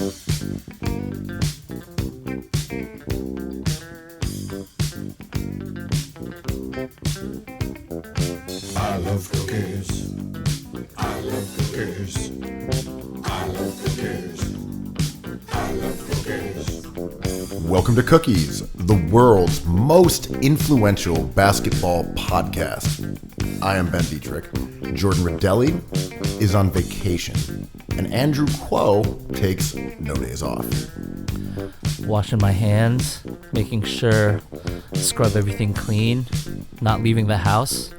I love cookies. I love cookies. I love cookies. I love cookies. Welcome to Cookies, the world's most influential basketball podcast. I am Ben Detrick. Jordan Redaelli is on vacation, and Andrew Kuo takes no days off. Washing my hands, making sure scrub everything clean, not leaving the house.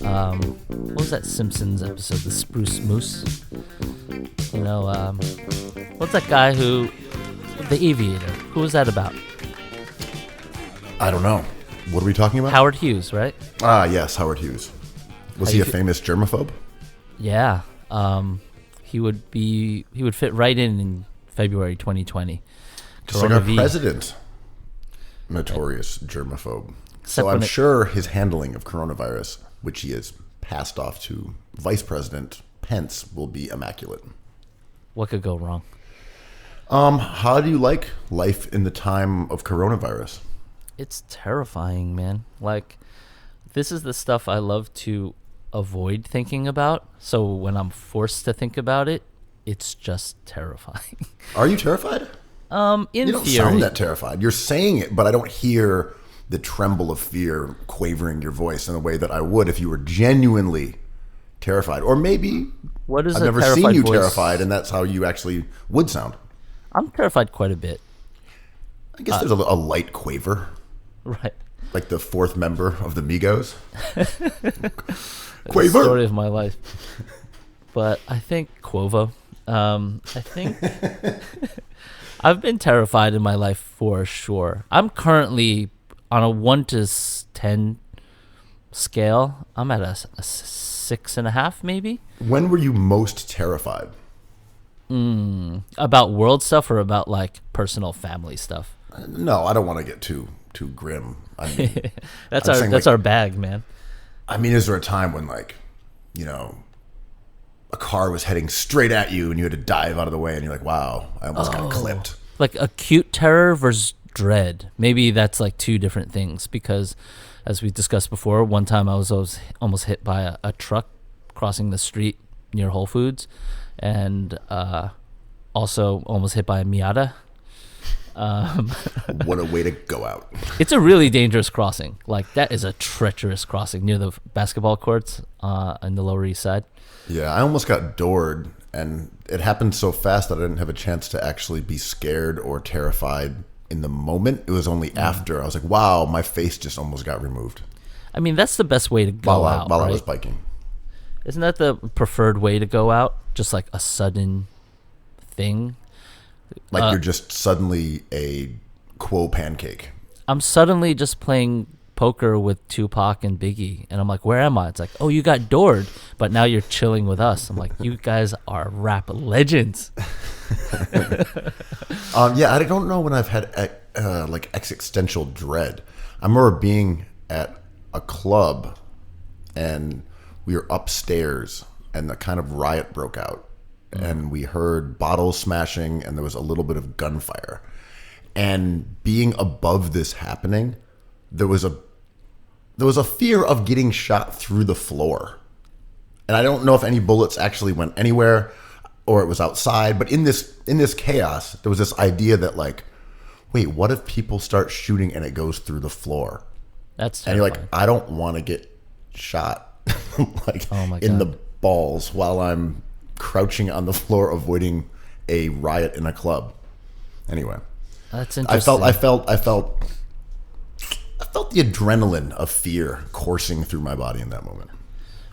What was that Simpsons episode, the Spruce Moose? You know, what's that guy the aviator? Who was that about? I don't know. What are we talking about? Howard Hughes, right? Ah, yes, Howard Hughes. Was he a famous germaphobe? Yeah. He would fit right in February 2020. Just like our president. Notorious germaphobe. So I'm sure his handling of coronavirus, which he has passed off to Vice President Pence, will be immaculate. What could go wrong? How do you like life in the time of coronavirus? It's terrifying, man. Like, this is the stuff I love to avoid thinking about. So when I'm forced to think about it, it's just terrifying. Are you terrified? In you don't theory. Sound that terrified. You're saying it, but I don't hear the tremble of fear quavering your voice in a way that I would if you were genuinely terrified. Or maybe I've never seen you terrified, and that's how you actually would sound. I'm terrified quite a bit. I guess there's a light quaver. Right. Like the fourth member of the Migos. Quaver. The story of my life. But I think Quavo. I think I've been terrified in my life for sure. I'm currently on a 1 to 10 scale. I'm at a 6.5 maybe. When were you most terrified? About world stuff or about like personal family stuff? No, I don't want to get too grim. I mean, that's our bag, man. I mean, is there a time when, like, you know, a car was heading straight at you and you had to dive out of the way and you're like, wow, I almost got clipped? Like acute terror versus dread. Maybe that's like two different things, because as we discussed before, one time I was almost hit by a truck crossing the street near Whole Foods, and also almost hit by a Miata. What a way to go out. It's a really dangerous crossing. Like, that is a treacherous crossing near the basketball courts on the Lower East Side. Yeah, I almost got doored, and it happened so fast that I didn't have a chance to actually be scared or terrified in the moment. It was only after. I was like, wow, my face just almost got removed. I mean, that's the best way to go out, while right? I was biking. Isn't that the preferred way to go out? Just like a sudden thing? Like you're just suddenly a Quo pancake. I'm suddenly just playing poker with Tupac and Biggie, and I'm like, where am I? It's like, oh, you got doored, but now you're chilling with us. I'm like, you guys are rap legends. Yeah, I don't know when I've had like existential dread. I remember being at a club, and we were upstairs, and the kind of riot broke out. And we heard bottles smashing, and there was a little bit of gunfire. And being above this happening, there was a fear of getting shot through the floor. And I don't know if any bullets actually went anywhere or it was outside. But in this chaos, there was this idea that, like, wait, what if people start shooting and it goes through the floor? That's terrifying. And you're like, I don't want to get shot like oh in the balls while I'm crouching on the floor avoiding a riot in a club. Anyway, that's interesting. I felt the adrenaline of fear coursing through my body in that moment.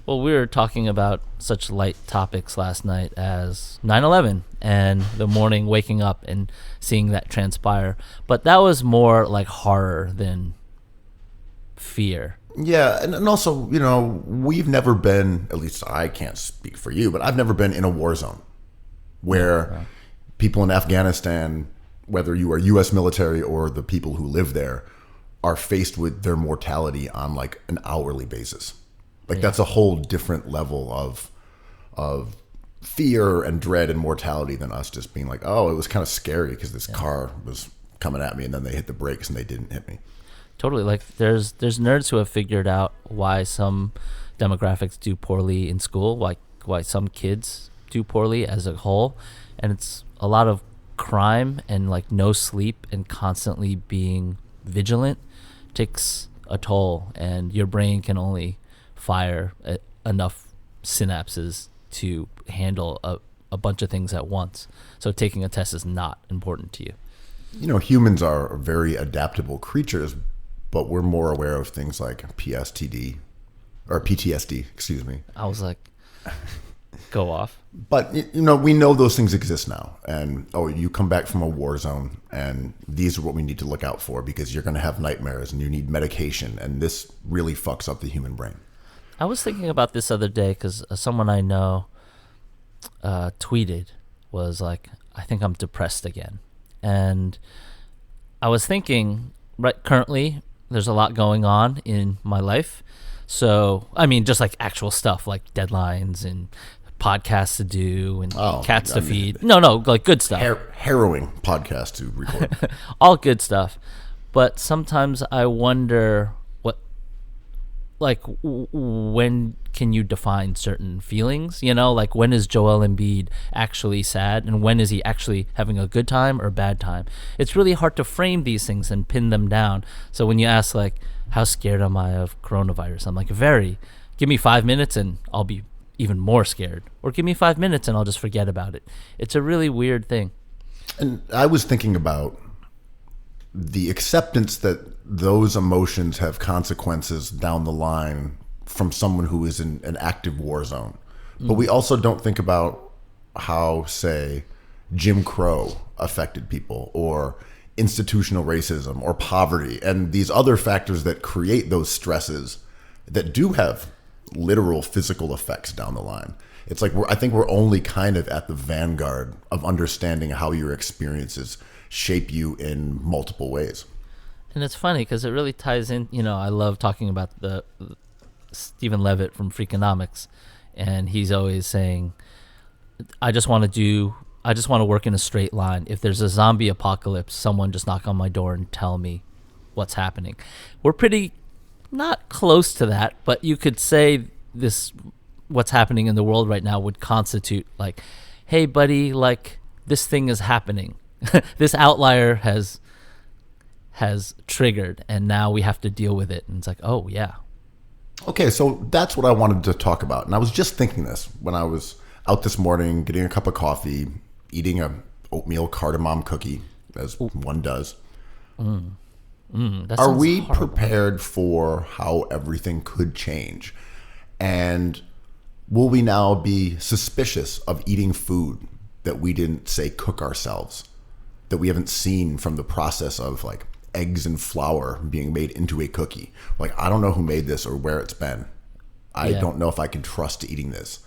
Well, we were talking about such light topics last night as 9/11 and the morning waking up and seeing that transpire, but that was more like horror than fear. Yeah, and also, you know, we've never been, at least I can't speak for you, but I've never been in a war zone where people in Afghanistan, whether you are U.S. military or the people who live there, are faced with their mortality on like an hourly basis. Like that's a whole different level of fear and dread and mortality than us just being like, oh, it was kind of scary because this car was coming at me and then they hit the brakes and they didn't hit me. Totally. Like there's nerds who have figured out why some demographics do poorly in school, why some kids do poorly as a whole, and it's a lot of crime and like no sleep and constantly being vigilant takes a toll, and your brain can only fire enough synapses to handle a bunch of things at once. So taking a test is not important to you. You know, humans are very adaptable creatures, but we're more aware of things like PTSD, excuse me. I was like, go off. But, you know, we know those things exist now. And, you come back from a war zone, and these are what we need to look out for because you're going to have nightmares and you need medication. And this really fucks up the human brain. I was thinking about this other day because someone I know tweeted, was like, I think I'm depressed again. And I was thinking, right, currently there's a lot going on in my life. So, I mean, just like actual stuff like deadlines and podcasts to do and cats to feed. No, like good stuff. Harrowing podcast to record. All good stuff. But sometimes I wonder when can you define certain feelings? You know, like when is Joel Embiid actually sad and when is he actually having a good time or bad time? It's really hard to frame these things and pin them down. So when you ask like, how scared am I of coronavirus? I'm like, very. Give me 5 minutes and I'll be even more scared. Or give me 5 minutes and I'll just forget about it. It's a really weird thing. And I was thinking about the acceptance that those emotions have consequences down the line from someone who is in an active war zone. But we also don't think about how, say, Jim Crow affected people, or institutional racism, or poverty, and these other factors that create those stresses that do have literal physical effects down the line. It's like I think we're only kind of at the vanguard of understanding how your experiences shape you in multiple ways. And it's funny because it really ties in, you know, I love talking about the Stephen Levitt from Freakonomics, and he's always saying, I just want to work in a straight line. If there's a zombie apocalypse, someone just knock on my door and tell me what's happening. We're pretty not close to that, but you could say what's happening in the world right now would constitute like, hey buddy, like this thing is happening. This outlier has triggered and now we have to deal with it. And it's like, oh yeah. Okay, so that's what I wanted to talk about. And I was just thinking this when I was out this morning, getting a cup of coffee, eating a oatmeal cardamom cookie, as one does. Are we horrible. prepared for how everything could change? And will we now be suspicious of eating food that we didn't, say, cook ourselves, that we haven't seen from the process of like eggs and flour being made into a cookie? Like, I don't know who made this or where it's been. I don't know if I can trust eating this.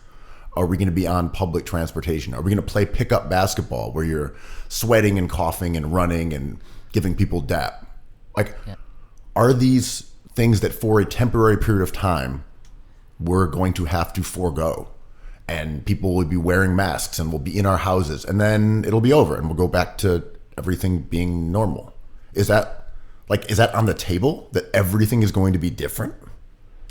Are we going to be on public transportation? Are we going to play pickup basketball where you're sweating and coughing and running and giving people dap? Like, are these things that for a temporary period of time we're going to have to forego? And people will be wearing masks and we'll be in our houses and then it'll be over and we'll go back to everything being normal. Is that on the table, that everything is going to be different?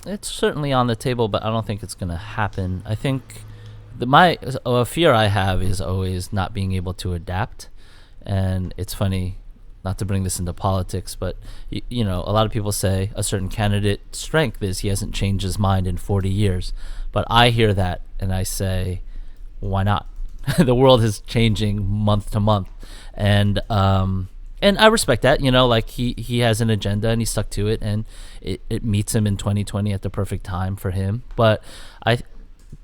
It's certainly on the table, but I don't think it's going to happen. I think my fear I have is always not being able to adapt. And it's funny, not to bring this into politics, but you know, a lot of people say a certain candidate's strength is he hasn't changed his mind in 40 years. But I hear that and I say, why not? The world is changing month to month. And I respect that, you know, like he has an agenda and he stuck to it and it meets him in 2020 at the perfect time for him. But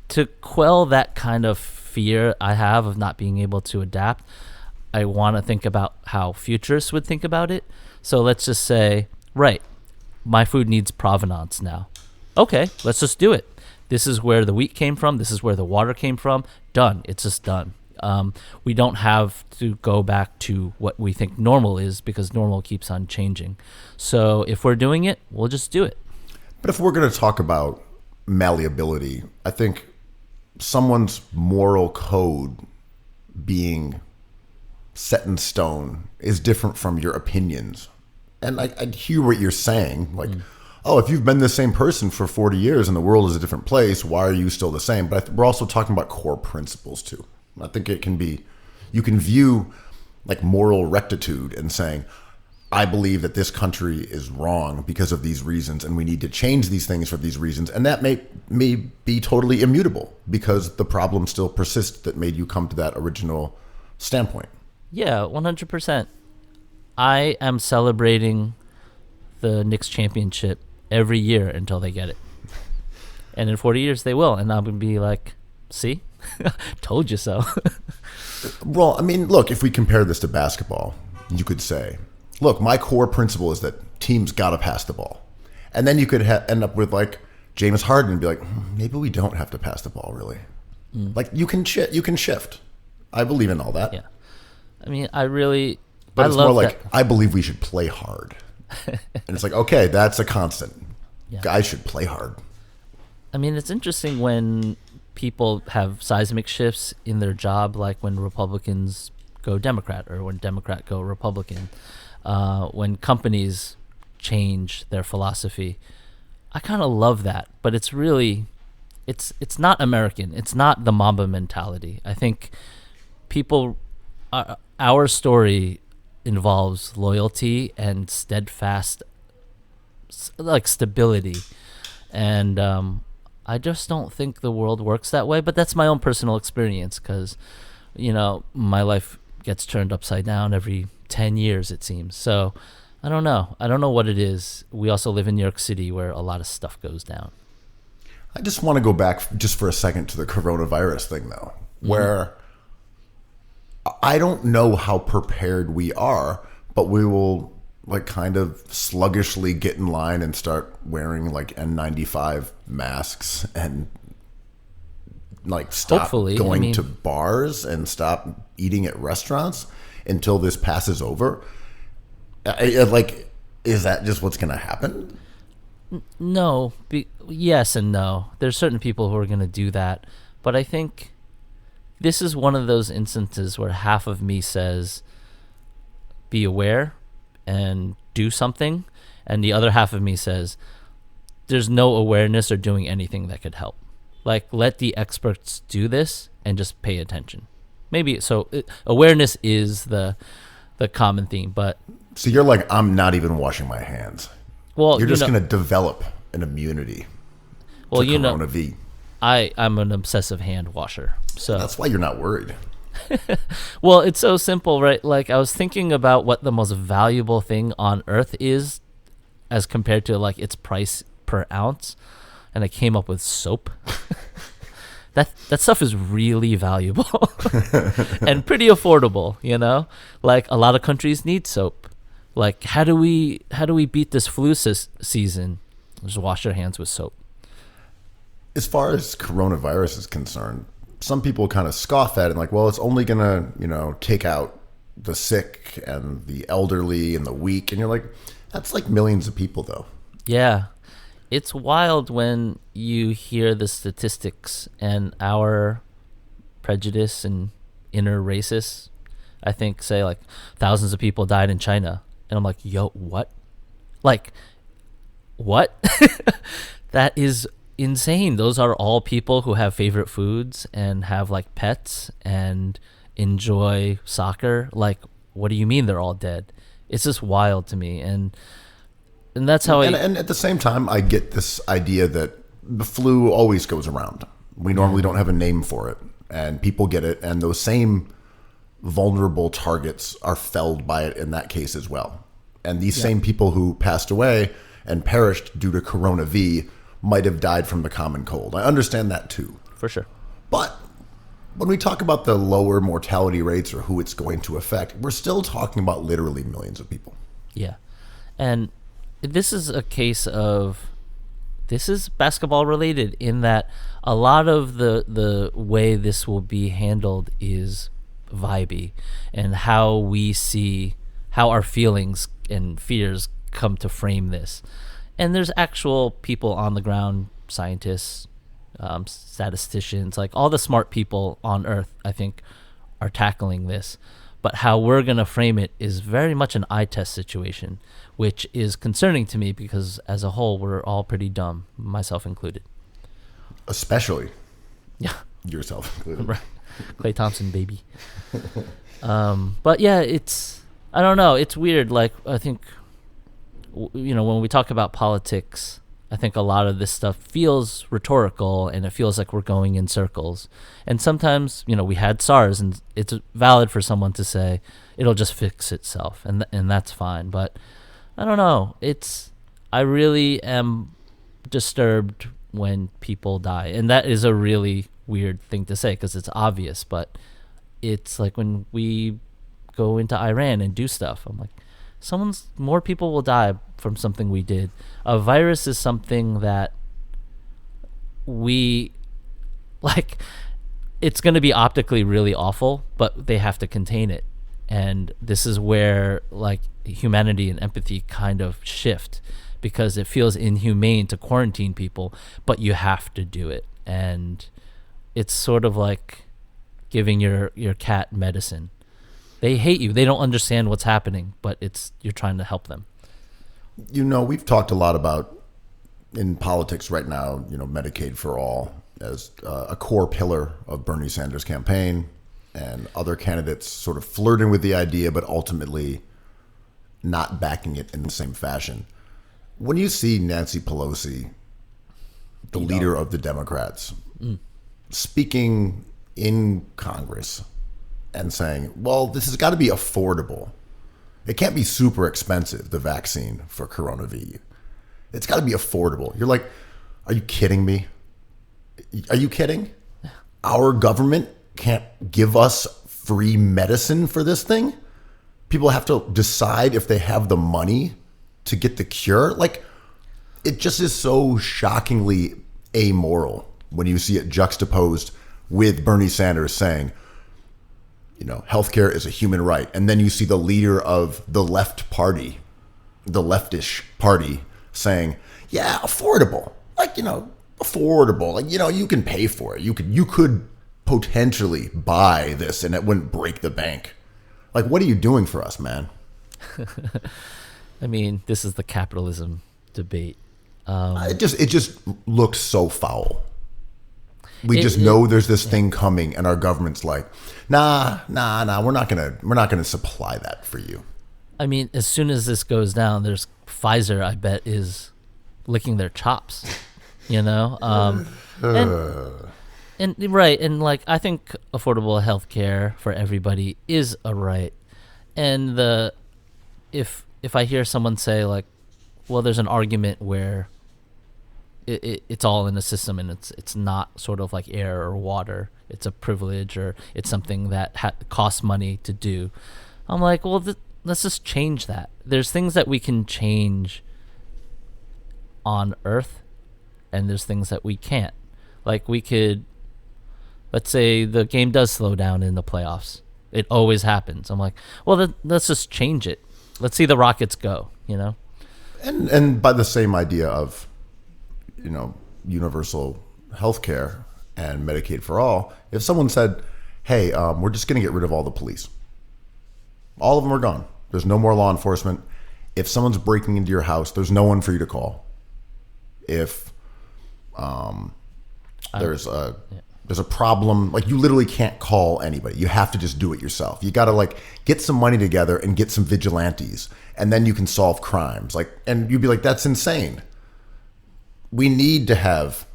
to quell that kind of fear I have of not being able to adapt, I want to think about how futurists would think about it. So let's just say, right, my food needs provenance now. Okay, let's just do it. This is where the wheat came from. This is where the water came from. Done. It's just done. We don't have to go back to what we think normal is because normal keeps on changing. So if we're doing it, we'll just do it. But if we're going to talk about malleability, I think someone's moral code being set in stone is different from your opinions. And I hear what you're saying, like, oh, if you've been the same person for 40 years and the world is a different place, why are you still the same? But we're also talking about core principles too. I think it can be, you can view like moral rectitude and saying, I believe that this country is wrong because of these reasons, and we need to change these things for these reasons. And that may be totally immutable because the problem still persists that made you come to that original standpoint. Yeah, 100%. I am celebrating the Knicks championship every year until they get it. And in 40 years, they will. And I'm going to be like, see? Told you so. Well, I mean, look, if we compare this to basketball, you could say, look, my core principle is that teams got to pass the ball. And then you could end up with like James Harden and be like, maybe we don't have to pass the ball, really. Like you can shift. I believe in all that. Yeah. I mean, but But it's more like, that. I believe we should play hard. And it's like, okay, that's a constant. Yeah. Guys should play hard. I mean, it's interesting when people have seismic shifts in their job, like when Republicans go Democrat or when Democrat go Republican. When companies change their philosophy, I kind of love that. But it's really, it's not American. It's not the Mamba mentality. I think our story involves loyalty and steadfast, like stability, and I just don't think the world works that way. But that's my own personal experience because, my life gets turned upside down every 10 years, it seems. So I don't know what it is. We also live in New York City where a lot of stuff goes down. I just want to go back just for a second to the coronavirus thing, though, where I don't know how prepared we are, but we will like kind of sluggishly get in line and start wearing like N95 masks and like stop Hopefully, going to bars and stop eating at restaurants until this passes over. Like, is that just what's going to happen? No, yes and no. There's certain people who are going to do that, but I think this is one of those instances where half of me says, be aware and do something, and the other half of me says, there's no awareness or doing anything that could help. Like, let the experts do this and just pay attention. Maybe so. Awareness is the common theme, but so you're like, I'm not even washing my hands. Well, you're just going to develop an immunity. Well, to Corona V. I'm an obsessive hand washer, so that's why you're not worried. Well, it's so simple, right? Like, I was thinking about what the most valuable thing on earth is as compared to like its price per ounce, and I came up with soap. That stuff is really valuable and pretty affordable, Like, a lot of countries need soap. Like, how do we beat this flu season? Just wash your hands with soap. As far as coronavirus is concerned, some people kind of scoff at it and like, well, it's only going to, take out the sick and the elderly and the weak. And you're like, that's like millions of people, though. Yeah. It's wild when you hear the statistics and our prejudice and inner racists, I think, say like thousands of people died in China. And I'm like, yo, what? Like, what? That is insane. Those are all people who have favorite foods and have like pets and enjoy soccer. Like, what do you mean they're all dead? It's just wild to me. And that's how and at the same time, I get this idea that the flu always goes around. We normally don't have a name for it, and people get it, and those same vulnerable targets are felled by it in that case as well. And these same people who passed away and perished due to Corona V might have died from the common cold. I understand that too. For sure. But when we talk about the lower mortality rates or who it's going to affect, we're still talking about literally millions of people. Yeah. And this is a case of, this is basketball related in that a lot of the way this will be handled is vibey, and how we see how our feelings and fears come to frame this. And there's actual people on the ground, scientists, statisticians, like all the smart people on Earth, I think, are tackling this. But how we're going to frame it is very much an eye test situation, which is concerning to me because as a whole, we're all pretty dumb, myself included. Especially Yeah. yourself included. Right. Klay Thompson, baby. But yeah, I don't know. It's weird. Like, I think, when we talk about politics, I think a lot of this stuff feels rhetorical and it feels like we're going in circles. And sometimes, we had SARS and it's valid for someone to say it'll just fix itself and that's fine. But I don't know. I really am disturbed when people die. And that is a really weird thing to say because it's obvious, but it's like when we go into Iran and do stuff, I'm like, more people will die from something we did. A virus is something that we like, it's going to be optically really awful, but they have to contain it. And this is where like humanity and empathy kind of shift, because it feels inhumane to quarantine people, but you have to do it. And it's sort of like giving your cat medicine. They hate you. They don't understand what's happening, but you're trying to help them. We've talked a lot about in politics right now, Medicaid for all as a core pillar of Bernie Sanders' campaign, and other candidates sort of flirting with the idea, but ultimately not backing it in the same fashion. When you see Nancy Pelosi, the leader of the Democrats, speaking in Congress and saying, well, this has got to be affordable. It can't be super expensive, the vaccine for coronavirus. It's got to be affordable. You're like, are you kidding me? Are you kidding? Our government can't give us free medicine for this thing? People have to decide if they have the money to get the cure. Like, it just is so shockingly amoral when you see it juxtaposed with Bernie Sanders saying, healthcare is a human right. And then you see the leader of the left party, the leftish party, saying, yeah, affordable. Like, affordable. Like, you can pay for it. You could potentially buy this and it wouldn't break the bank. Like, what are you doing for us, man? I mean, this is the capitalism debate. It just looks so foul. We just know there's this thing coming, and our government's like, nah, we're not gonna supply that for you. I mean, as soon as this goes down, there's Pfizer, I bet, is licking their chops, and right, and like, I think affordable health care for everybody is a right. And if I hear someone say like, well, there's an argument where it's all in the system and it's not sort of like air or water, it's a privilege or it's something that costs money to do, I'm like, well, let's just change that. There's things that we can change on Earth, and there's things that we can't. Like, we could, let's say the game does slow down in the playoffs. It always happens. I'm like, well, let's just change it. Let's see the Rockets go, And by the same idea of, universal health care and Medicaid for all, if someone said, hey, we're just going to get rid of all the police. All of them are gone. There's no more law enforcement. If someone's breaking into your house, there's no one for you to call. If there's a problem, like, you literally can't call anybody. You have to just do it yourself. You got to like get some money together and get some vigilantes, and then you can solve crimes. Like, and you'd be like, that's insane. We need to have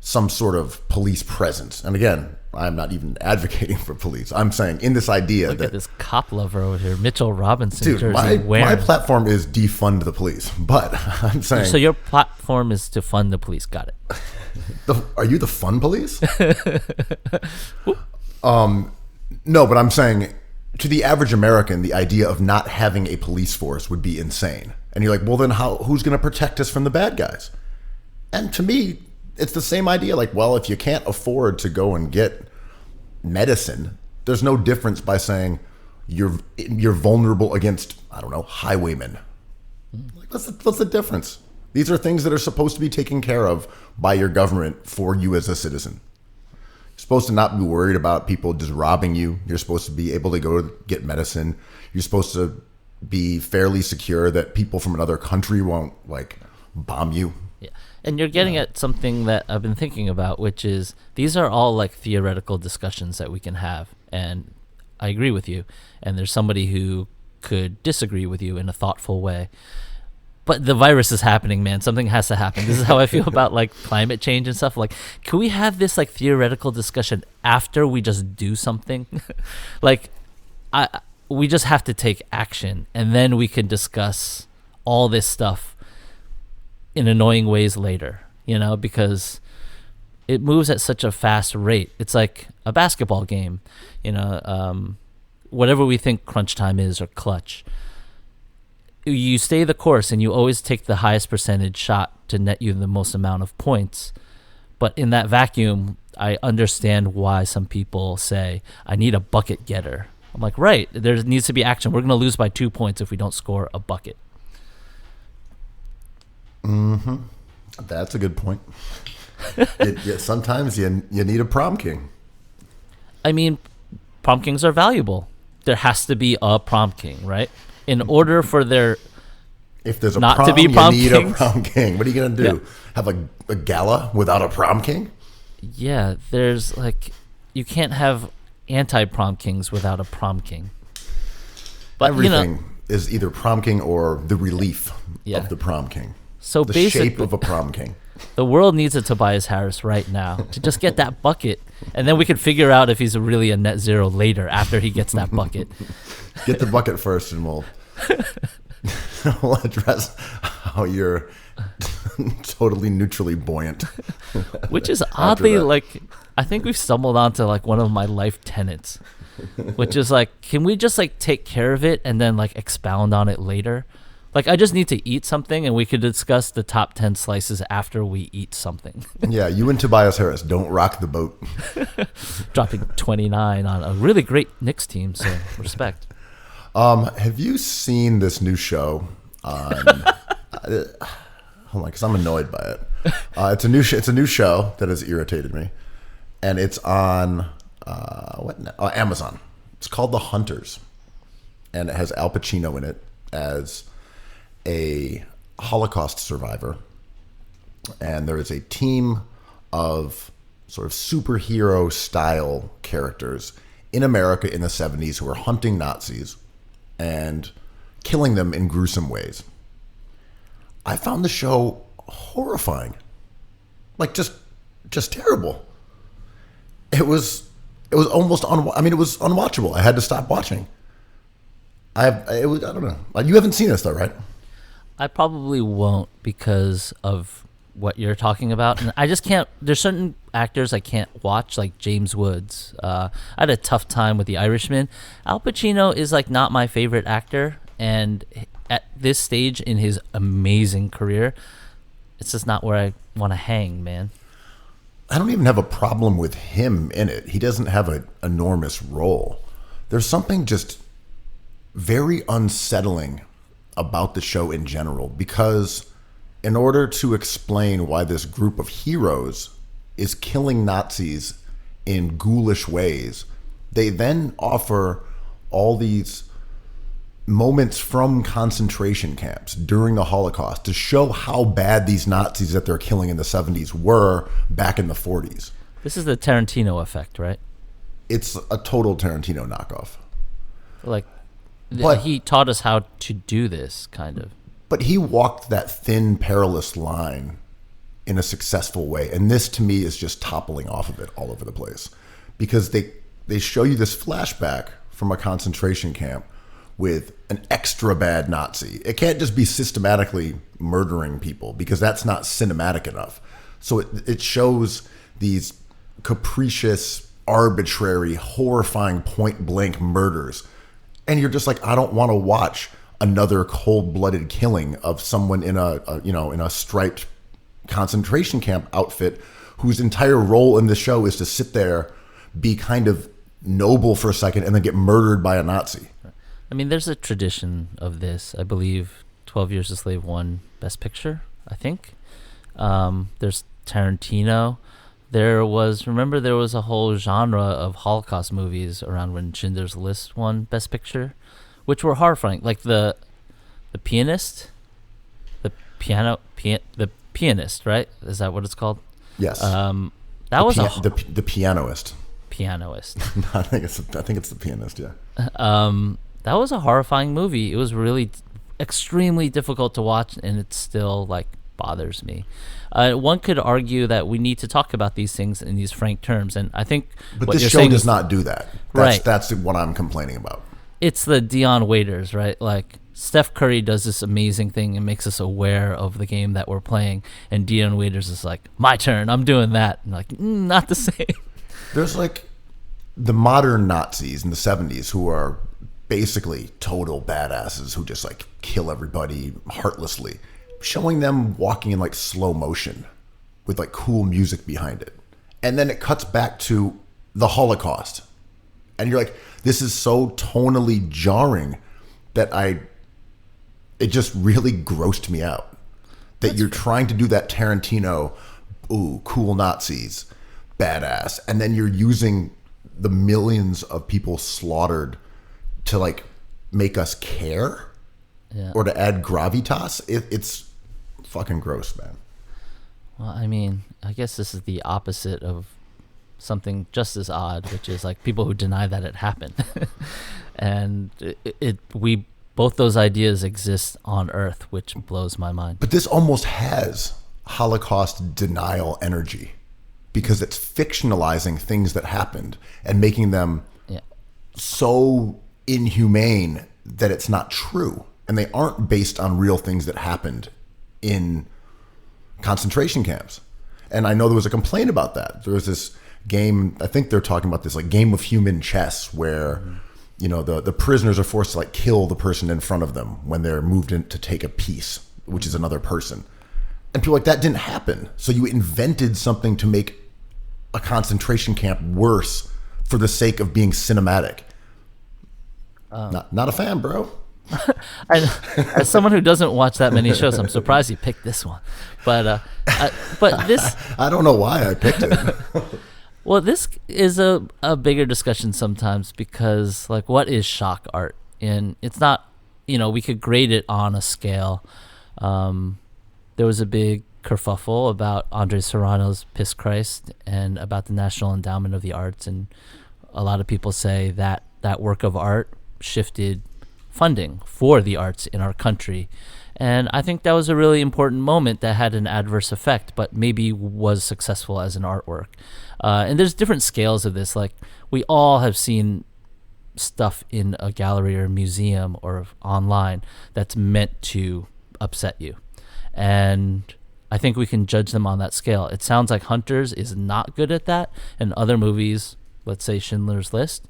some sort of police presence. And again, I'm not even advocating for police. I'm saying in this idea Look at this cop lover over here, Mitchell Robinson. Dude, my platform is defund the police. But I'm saying... So your platform is to fund the police. Got it. Are you the fun police? No, but I'm saying to the average American, the idea of not having a police force would be insane. And you're like, well, then who's going to protect us from the bad guys? And to me, it's the same idea. Like, well, if you can't afford to go and get medicine, there's no difference by saying you're vulnerable against, I don't know, highwaymen. Like, what's the difference? These are things that are supposed to be taken care of by your government for you as a citizen. You're supposed to not be worried about people just robbing you. You're supposed to be able to go get medicine. You're supposed to be fairly secure that people from another country won't like bomb you. Yeah. And you're getting at something that I've been thinking about, which is these are all like theoretical discussions that we can have. And I agree with you. And there's somebody who could disagree with you in a thoughtful way. But the virus is happening, man. Something has to happen. This is how I feel about like climate change and stuff. Like, can we have this like theoretical discussion after we just do something? Like, we just have to take action, and then we can discuss all this stuff in annoying ways later, because it moves at such a fast rate. It's like a basketball game, whatever we think crunch time is or clutch. You stay the course and you always take the highest percentage shot to net you the most amount of points. But in that vacuum, I understand why some people say, I need a bucket getter. I'm like, right, there needs to be action. We're going to lose by 2 points if we don't score a bucket. Mm-hmm. That's a good point. Sometimes you need a prom king. I mean, prom kings are valuable. There has to be a prom king, right? In order for there if there's a not prom, to be prom you need kings. a prom king. What are you going to do? Yeah. Have a gala without a prom king? Yeah, there's like, you can't have anti-prom kings without a prom king. But everything is either prom king or the relief Yeah. of the prom king. So the basically, shape of a prom king. The world needs a Tobias Harris right now to just get that bucket, and then we could figure out if he's really a net zero later after he gets that bucket. Get the bucket first, and we'll address how you're totally neutrally buoyant. Which is oddly like, I think we've stumbled onto like one of my life tenets, which is like, can we just like take care of it and then like expound on it later? Like, I just need to eat something, and we could discuss the top 10 slices after we eat something. Yeah, you and Tobias Harris, don't rock the boat. Dropping 29 on a really great Knicks team, so respect. Have you seen this new show on... hold on, because I'm annoyed by it. It's a new show that has irritated me, and it's on Amazon. It's called The Hunters, and it has Al Pacino in it as a Holocaust survivor, and there is a team of sort of superhero style characters in America in the 70s who are hunting Nazis and killing them in gruesome ways. I found the show horrifying, like just terrible. It was almost it was unwatchable. I had to stop watching. I don't know. You haven't seen this though, right? I probably won't because of what you're talking about. And I just can't, there's certain actors I can't watch, like James Woods. I had a tough time with The Irishman. Al Pacino is like not my favorite actor. And at this stage in his amazing career, it's just not where I want to hang, man. I don't even have a problem with him in it. He doesn't have an enormous role. There's something just very unsettling about the show in general, because in order to explain why this group of heroes is killing Nazis in ghoulish ways, they then offer all these moments from concentration camps during the Holocaust to show how bad these Nazis that they're killing in the 70s were back in the 40s. This is the Tarantino effect, right? It's a total Tarantino knockoff. Like, But he taught us how to do this, kind of. But he walked that thin, perilous line in a successful way. And this, to me, is just toppling off of it all over the place. Because they show you this flashback from a concentration camp with an extra bad Nazi. It can't just be systematically murdering people, because that's not cinematic enough. So it shows these capricious, arbitrary, horrifying, point-blank murders. And you're just like, I don't want to watch another cold-blooded killing of someone in a striped concentration camp outfit whose entire role in the show is to sit there, be kind of noble for a second, and then get murdered by a Nazi. I mean, there's a tradition of this. I believe 12 Years a Slave won Best Picture. I think. There's Tarantino. There was a whole genre of Holocaust movies around when Schindler's List won Best Picture, which were horrifying. Like the pianist, the pianist, right? Is that what it's called? Yes. That the was the pianoist. Pianist. I think it's the pianist. Yeah. That was a horrifying movie. It was really extremely difficult to watch, and it still like bothers me. One could argue that we need to talk about these things in these frank terms, and I think. But what this you're show saying does is, not do that. Right. That's what I'm complaining about. It's the Dion Waiters, right? Like Steph Curry does this amazing thing and makes us aware of the game that we're playing, and Dion Waiters is like, "My turn, I'm doing that." And like, not the same. There's like the modern Nazis in the 70s who are basically total badasses who just like kill everybody heartlessly. Showing them walking in like slow motion with like cool music behind it. And then it cuts back to the Holocaust. And you're like, this is so tonally jarring that it just really grossed me out. That you're trying to do that Tarantino, ooh, cool Nazis, badass. And then you're using the millions of people slaughtered to like make us care or to add gravitas. It's fucking gross, man. Well, I mean, I guess this is the opposite of something just as odd, which is like people who deny that it happened. And we both those ideas exist on Earth, which blows my mind. But this almost has Holocaust denial energy because it's fictionalizing things that happened and making them so inhumane that it's not true. And they aren't based on real things that happened in concentration camps. And I know there was a complaint about that. There was this game, I think they're talking about this like game of human chess where, you know, the prisoners are forced to like kill the person in front of them when they're moved in to take a piece, which is another person. And people like, that didn't happen. So you invented something to make a concentration camp worse for the sake of being cinematic. Not a fan, bro. As someone who doesn't watch that many shows, I'm surprised you picked this one. But this, I don't know why I picked it. well, this is a bigger discussion sometimes because, like, what is shock art? And it's not, we could grade it on a scale. There was a big kerfuffle about Andre Serrano's Piss Christ and about the National Endowment of the Arts, and a lot of people say that that work of art shifted funding for the arts in our country. And I think that was a really important moment that had an adverse effect, but maybe was successful as an artwork. And there's different scales of this. Like, we all have seen stuff in a gallery or a museum or online that's meant to upset you. And I think we can judge them on that scale. It sounds like Hunters is not good at that, and other movies, let's say Schindler's List,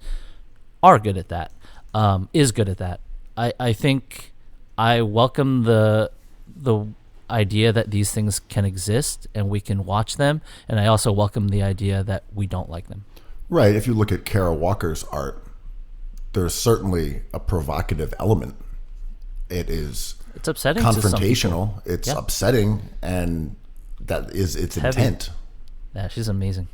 are good at that, is good at that. I think I welcome the idea that these things can exist and we can watch them, and I also welcome the idea that we don't like them. Right. If you look at Kara Walker's art, there's certainly a provocative element. It's upsetting. Confrontational. It's upsetting, and that is its heavy intent. Yeah, she's amazing.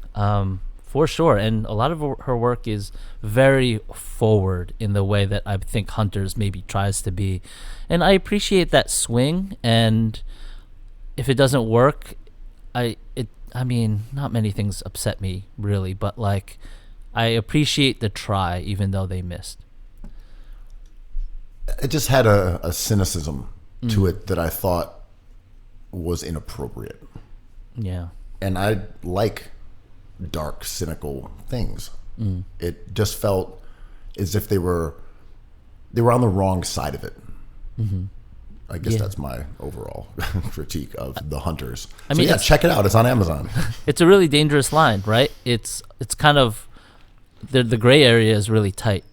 For sure. And a lot of her work is very forward in the way that I think Hunters maybe tries to be. And I appreciate that swing. And if it doesn't work, I mean, not many things upset me really, but like, I appreciate the try even though they missed. It just had a cynicism to it that I thought was inappropriate. Yeah. And I like dark, cynical things. It just felt as if they were on the wrong side of it. I guess that's my overall critique of The Hunters. I mean, check it out. It's on Amazon. It's a really dangerous line, right? It's kind of the gray area is really tight.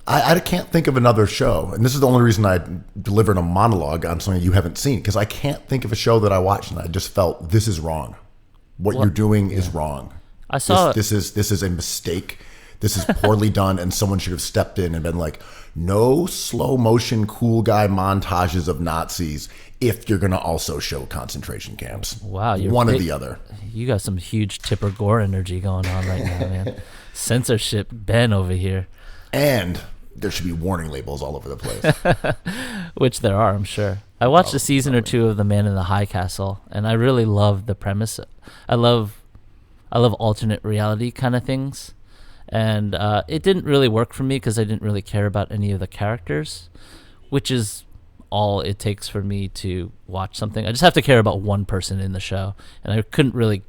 I can't think of another show, and this is the only reason I delivered a monologue on something you haven't seen, because I can't think of a show that I watched and I just felt this is wrong. What you're doing is wrong. I saw this is a mistake. this is poorly done, and someone should have stepped in and been like, no slow motion cool guy montages of Nazis if you're going to also show concentration camps. Wow. One or the other. You got some huge Tipper Gore energy going on right now, man. Censorship Ben over here. And there should be warning labels all over the place. Which there are, I'm sure. I watched a season or two of The Man in the High Castle, and I really love the premise. I love alternate reality kind of things. And it didn't really work for me because I didn't really care about any of the characters, which is all it takes for me to watch something. I just have to care about one person in the show, and I couldn't really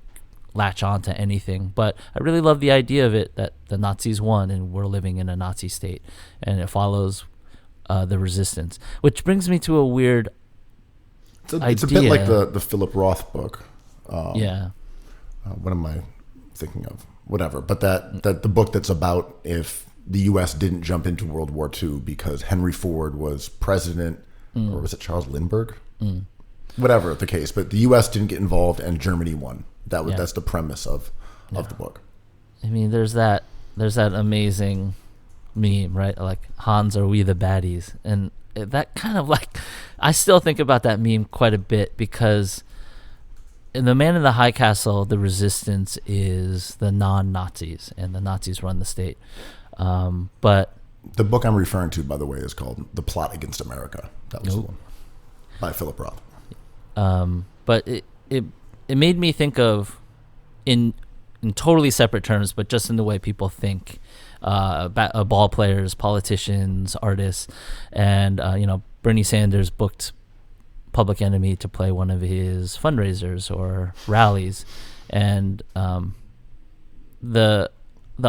latch on to anything. But I really love the idea of it, that the Nazis won and we're living in a Nazi state, and it follows the resistance, which brings me to a weird idea. It's a bit like the Philip Roth book. Yeah. What am I thinking of? Whatever. But that the book that's about if the U.S. didn't jump into World War II because Henry Ford was president, or was it Charles Lindbergh? Whatever the case. But the U.S. didn't get involved and Germany won. That's the premise of the book. I mean, there's that amazing meme, right? Like, Hans, are we the baddies? And that kind of like, I still think about that meme quite a bit, because in The Man in the High Castle, the resistance is the non-Nazis, and the Nazis run the state. But the book I'm referring to, by the way, is called The Plot Against America. That was the one by Philip Roth. But it made me think of, in totally separate terms, but just in the way people think, ball players, politicians, artists, and Bernie Sanders booked Public Enemy to play one of his fundraisers or rallies, and the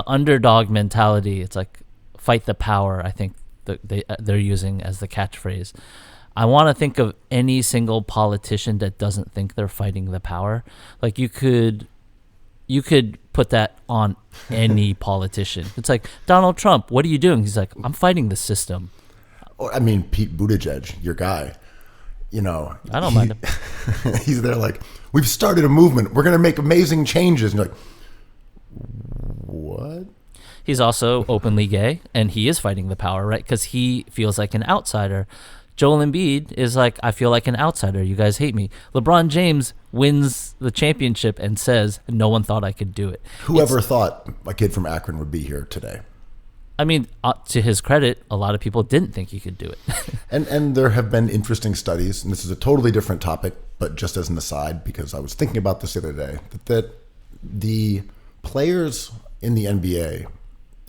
underdog mentality. It's like fight the power. I think they're using as the catchphrase. I want to think of any single politician that doesn't think they're fighting the power. Like, you could put that on any politician. It's like, Donald Trump, what are you doing? He's like, I'm fighting the system. Or, I mean, Pete Buttigieg, your guy. I don't mind him. He's there like, we've started a movement. We're going to make amazing changes. And you're like, what? He's also openly gay, and he is fighting the power, right? Because he feels like an outsider. Joel Embiid is like, I feel like an outsider. You guys hate me. LeBron James wins the championship and says, no one thought I could do it. Whoever thought a kid from Akron would be here today? I mean, to his credit, a lot of people didn't think he could do it. and there have been interesting studies, and this is a totally different topic, but just as an aside, because I was thinking about this the other day, that the players in the NBA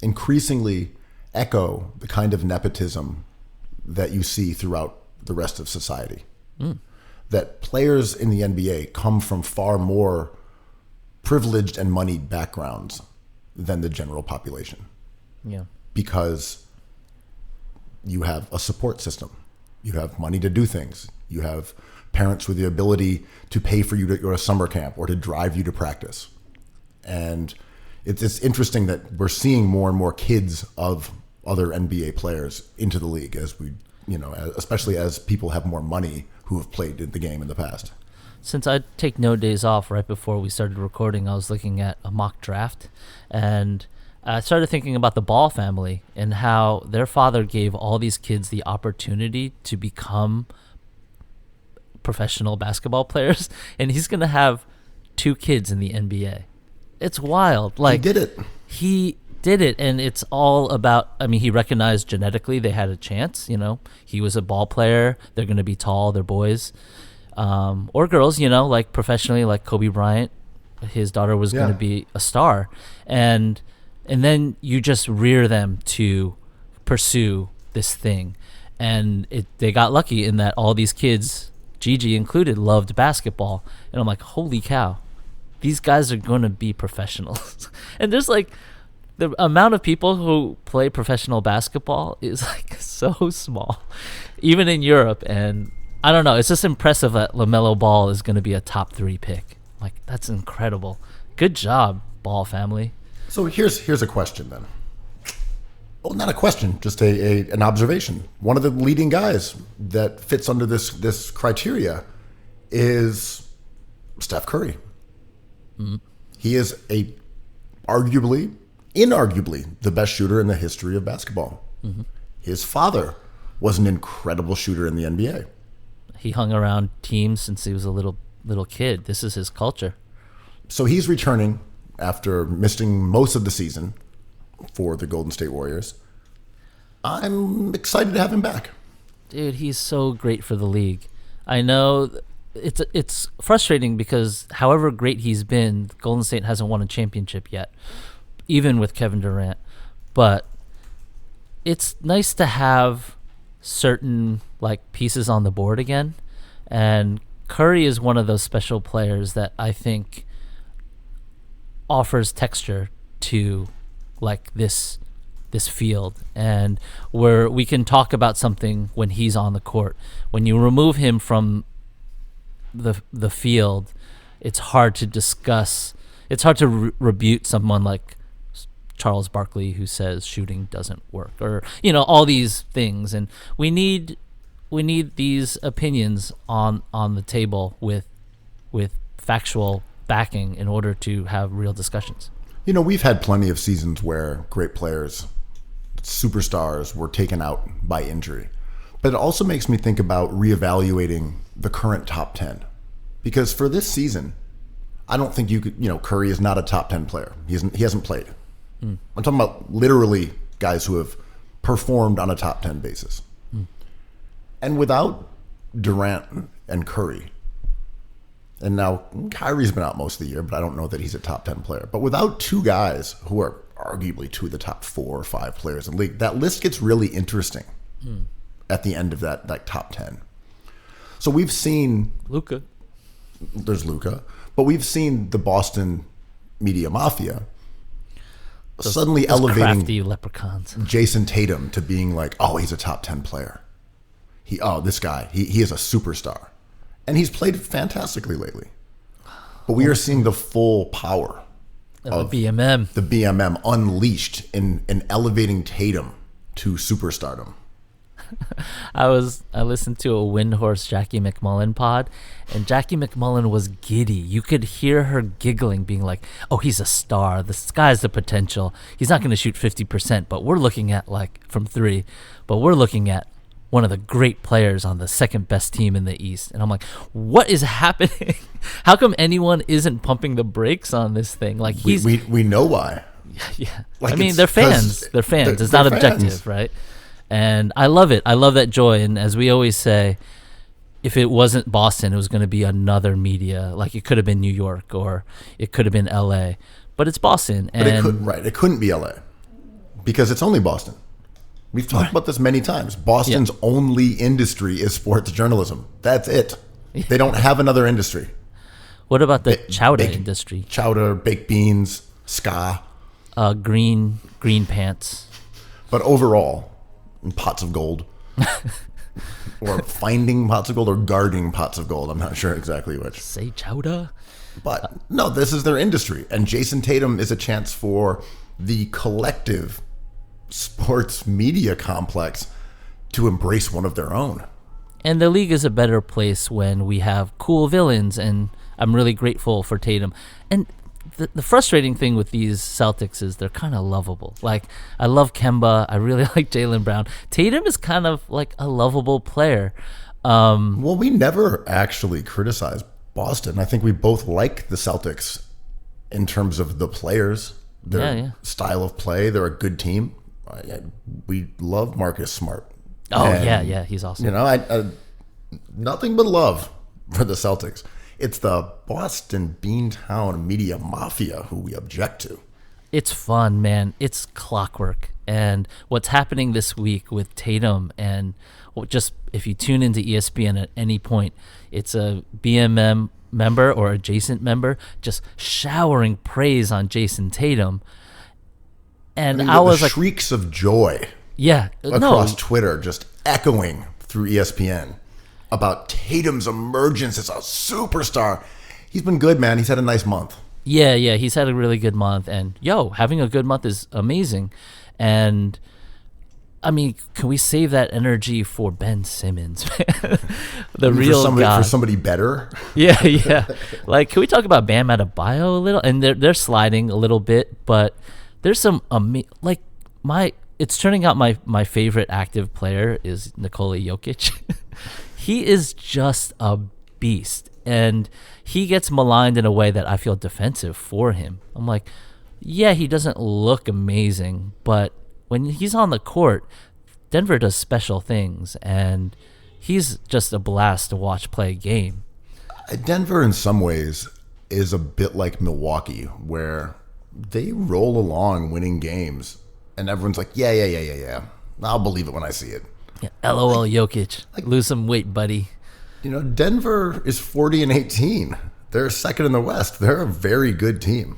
increasingly echo the kind of nepotism that you see throughout the rest of society. That players in the NBA come from far more privileged and moneyed backgrounds than the general population. Yeah. Because you have a support system. You have money to do things. You have parents with the ability to pay for you to go to summer camp or to drive you to practice. And it's interesting that we're seeing more and more kids of other NBA players into the league as we, especially as people have more money who have played in the game in the past. Since I take no days off, right before we started recording, I was looking at a mock draft, and I started thinking about the Ball family and how their father gave all these kids the opportunity to become professional basketball players, and he's going to have 2 kids in the NBA. It's wild. Like, He did it, and it's all about, I mean, he recognized genetically they had a chance, He was a ball player. They're going to be tall. They're boys. Or girls, like professionally, like Kobe Bryant. His daughter was going to be a star. And then you just rear them to pursue this thing. And they got lucky in that all these kids, Gigi included, loved basketball. And I'm like, holy cow, these guys are going to be professionals. And there's like, the amount of people who play professional basketball is like so small, even in Europe. And I don't know, it's just impressive that LaMelo Ball is going to be a top 3 pick. Like, that's incredible. Good job, Ball family. So here's a question then. Well, not a question, just an observation. One of the leading guys that fits under this criteria is Steph Curry. He is arguably inarguably the best shooter in the history of basketball. Mm-hmm. His father was an incredible shooter in the NBA. He hung around teams since he was a little kid. This is his culture. So he's returning after missing most of the season for the Golden State Warriors. I'm excited to have him back. Dude, he's so great for the league. I know it's frustrating because however great he's been, Golden State hasn't won a championship yet, even with Kevin Durant. But it's nice to have certain like pieces on the board again. And Curry is one of those special players that I think offers texture to like this field, and where we can talk about something when he's on the court. When you remove him from the field, it's hard to discuss. It's hard to rebuke someone like Charles Barkley who says shooting doesn't work, or all these things. And we need these opinions on the table with factual backing in order to have real discussions. We've had plenty of seasons where great players, superstars, were taken out by injury. But it also makes me think about reevaluating the current top 10. Because for this season, I don't think you could, Curry is not a top 10 player. He hasn't played. I'm talking about literally guys who have performed on a top 10 basis. And without Durant and Curry, and now Kyrie's been out most of the year, but I don't know that he's a top 10 player. But without two guys who are arguably two of the top 4 or 5 players in the league, that list gets really interesting at the end of that top 10. So we've seen Luka. There's Luka, but we've seen the Boston Media Mafia suddenly those elevating crafty leprechauns. Jason Tatum to being like, oh, he's a top 10 player. This guy, he is a superstar. And he's played fantastically lately. But we are seeing the full power of the BMM. The BMM unleashed in elevating Tatum to superstardom. I listened to a Windhorse Jackie McMullen pod, and Jackie McMullen was giddy. You could hear her giggling, being like, oh, he's a star. The sky's the potential. He's not going to shoot 50%, but we're looking at from 3, but we're looking at one of the great players on the second best team in the East. And I'm like, what is happening? How come anyone isn't pumping the brakes on this thing? Like we know why. Yeah. Like, I mean, they're fans. They're fans. It's not objective, right? And I love it. I love that joy. And as we always say, if it wasn't Boston, it was going to be another media. Like it could have been New York or it could have been LA. But it's Boston. But it couldn't be LA because it's only Boston. We've talked about this many times. Boston's only industry is sports journalism. That's it. They don't have another industry. What about the chowder industry? Chowder, baked beans, ska. Green pants. But overall, pots of gold. Or finding pots of gold or guarding pots of gold. I'm not sure exactly which. Say chowder. But no, this is their industry. And Jason Tatum is a chance for the collective sports media complex to embrace one of their own. And the league is a better place when we have cool villains, and I'm really grateful for Tatum. And the frustrating thing with these Celtics is they're kind of lovable. Like, I love Kemba. I really like Jaylen Brown. Tatum is kind of like a lovable player. Well, we never actually criticized Boston. I think we both like the Celtics in terms of the players, their style of play. They're a good team. We love Marcus Smart. Oh, and, he's awesome. I nothing but love for the Celtics. It's the Boston Beantown Media Mafia who we object to. It's fun, man. It's clockwork. And what's happening this week with Tatum, and just if you tune into ESPN at any point, it's a BMM member or adjacent member just showering praise on Jason Tatum. And I was like, shrieks of joy. Yeah. Across Twitter, just echoing through ESPN about Tatum's emergence as a superstar. He's been good, man. He's had a nice month. Yeah. He's had a really good month. And, having a good month is amazing. And, I mean, can we save that energy for Ben Simmons? For somebody better? Yeah. Like, can we talk about Bam Adebayo a little? And they're sliding a little bit, but There's some like it's turning out my favorite active player is Nikola Jokic. He is just a beast, and he gets maligned in a way that I feel defensive for him. I'm like, yeah, he doesn't look amazing, but when he's on the court, Denver does special things, and he's just a blast to watch play a game. Denver, in some ways, is a bit like Milwaukee, where they roll along winning games, and everyone's like, yeah. I'll believe it when I see it. Yeah, LOL Jokic. Lose some weight, buddy. Denver is 40-18. They're second in the West. They're a very good team.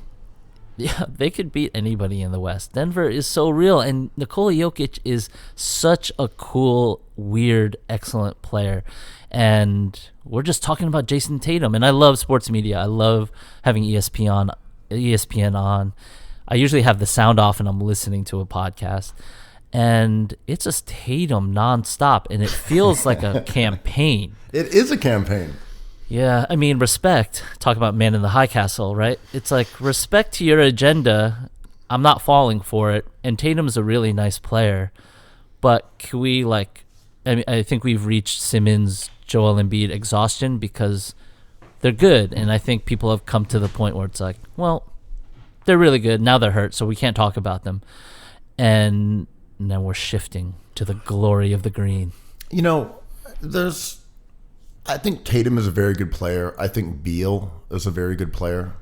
Yeah, they could beat anybody in the West. Denver is so real, and Nikola Jokic is such a cool, weird, excellent player. And we're just talking about Jason Tatum, and I love sports media. I love having ESPN on. I usually have the sound off and I'm listening to a podcast, and it's just Tatum nonstop, and it feels like a campaign. It is a campaign. Yeah, I mean, respect. Talk about man in the high castle, right? It's like, respect to your agenda. I'm not falling for it. And Tatum's a really nice player. But can we, I think we've reached Simmons, Joel Embiid exhaustion because they're good. And I think people have come to the point where it's like, well, they're really good. Now they're hurt, so we can't talk about them. And now we're shifting to the glory of the green. I think Tatum is a very good player. I think Beal is a very good player.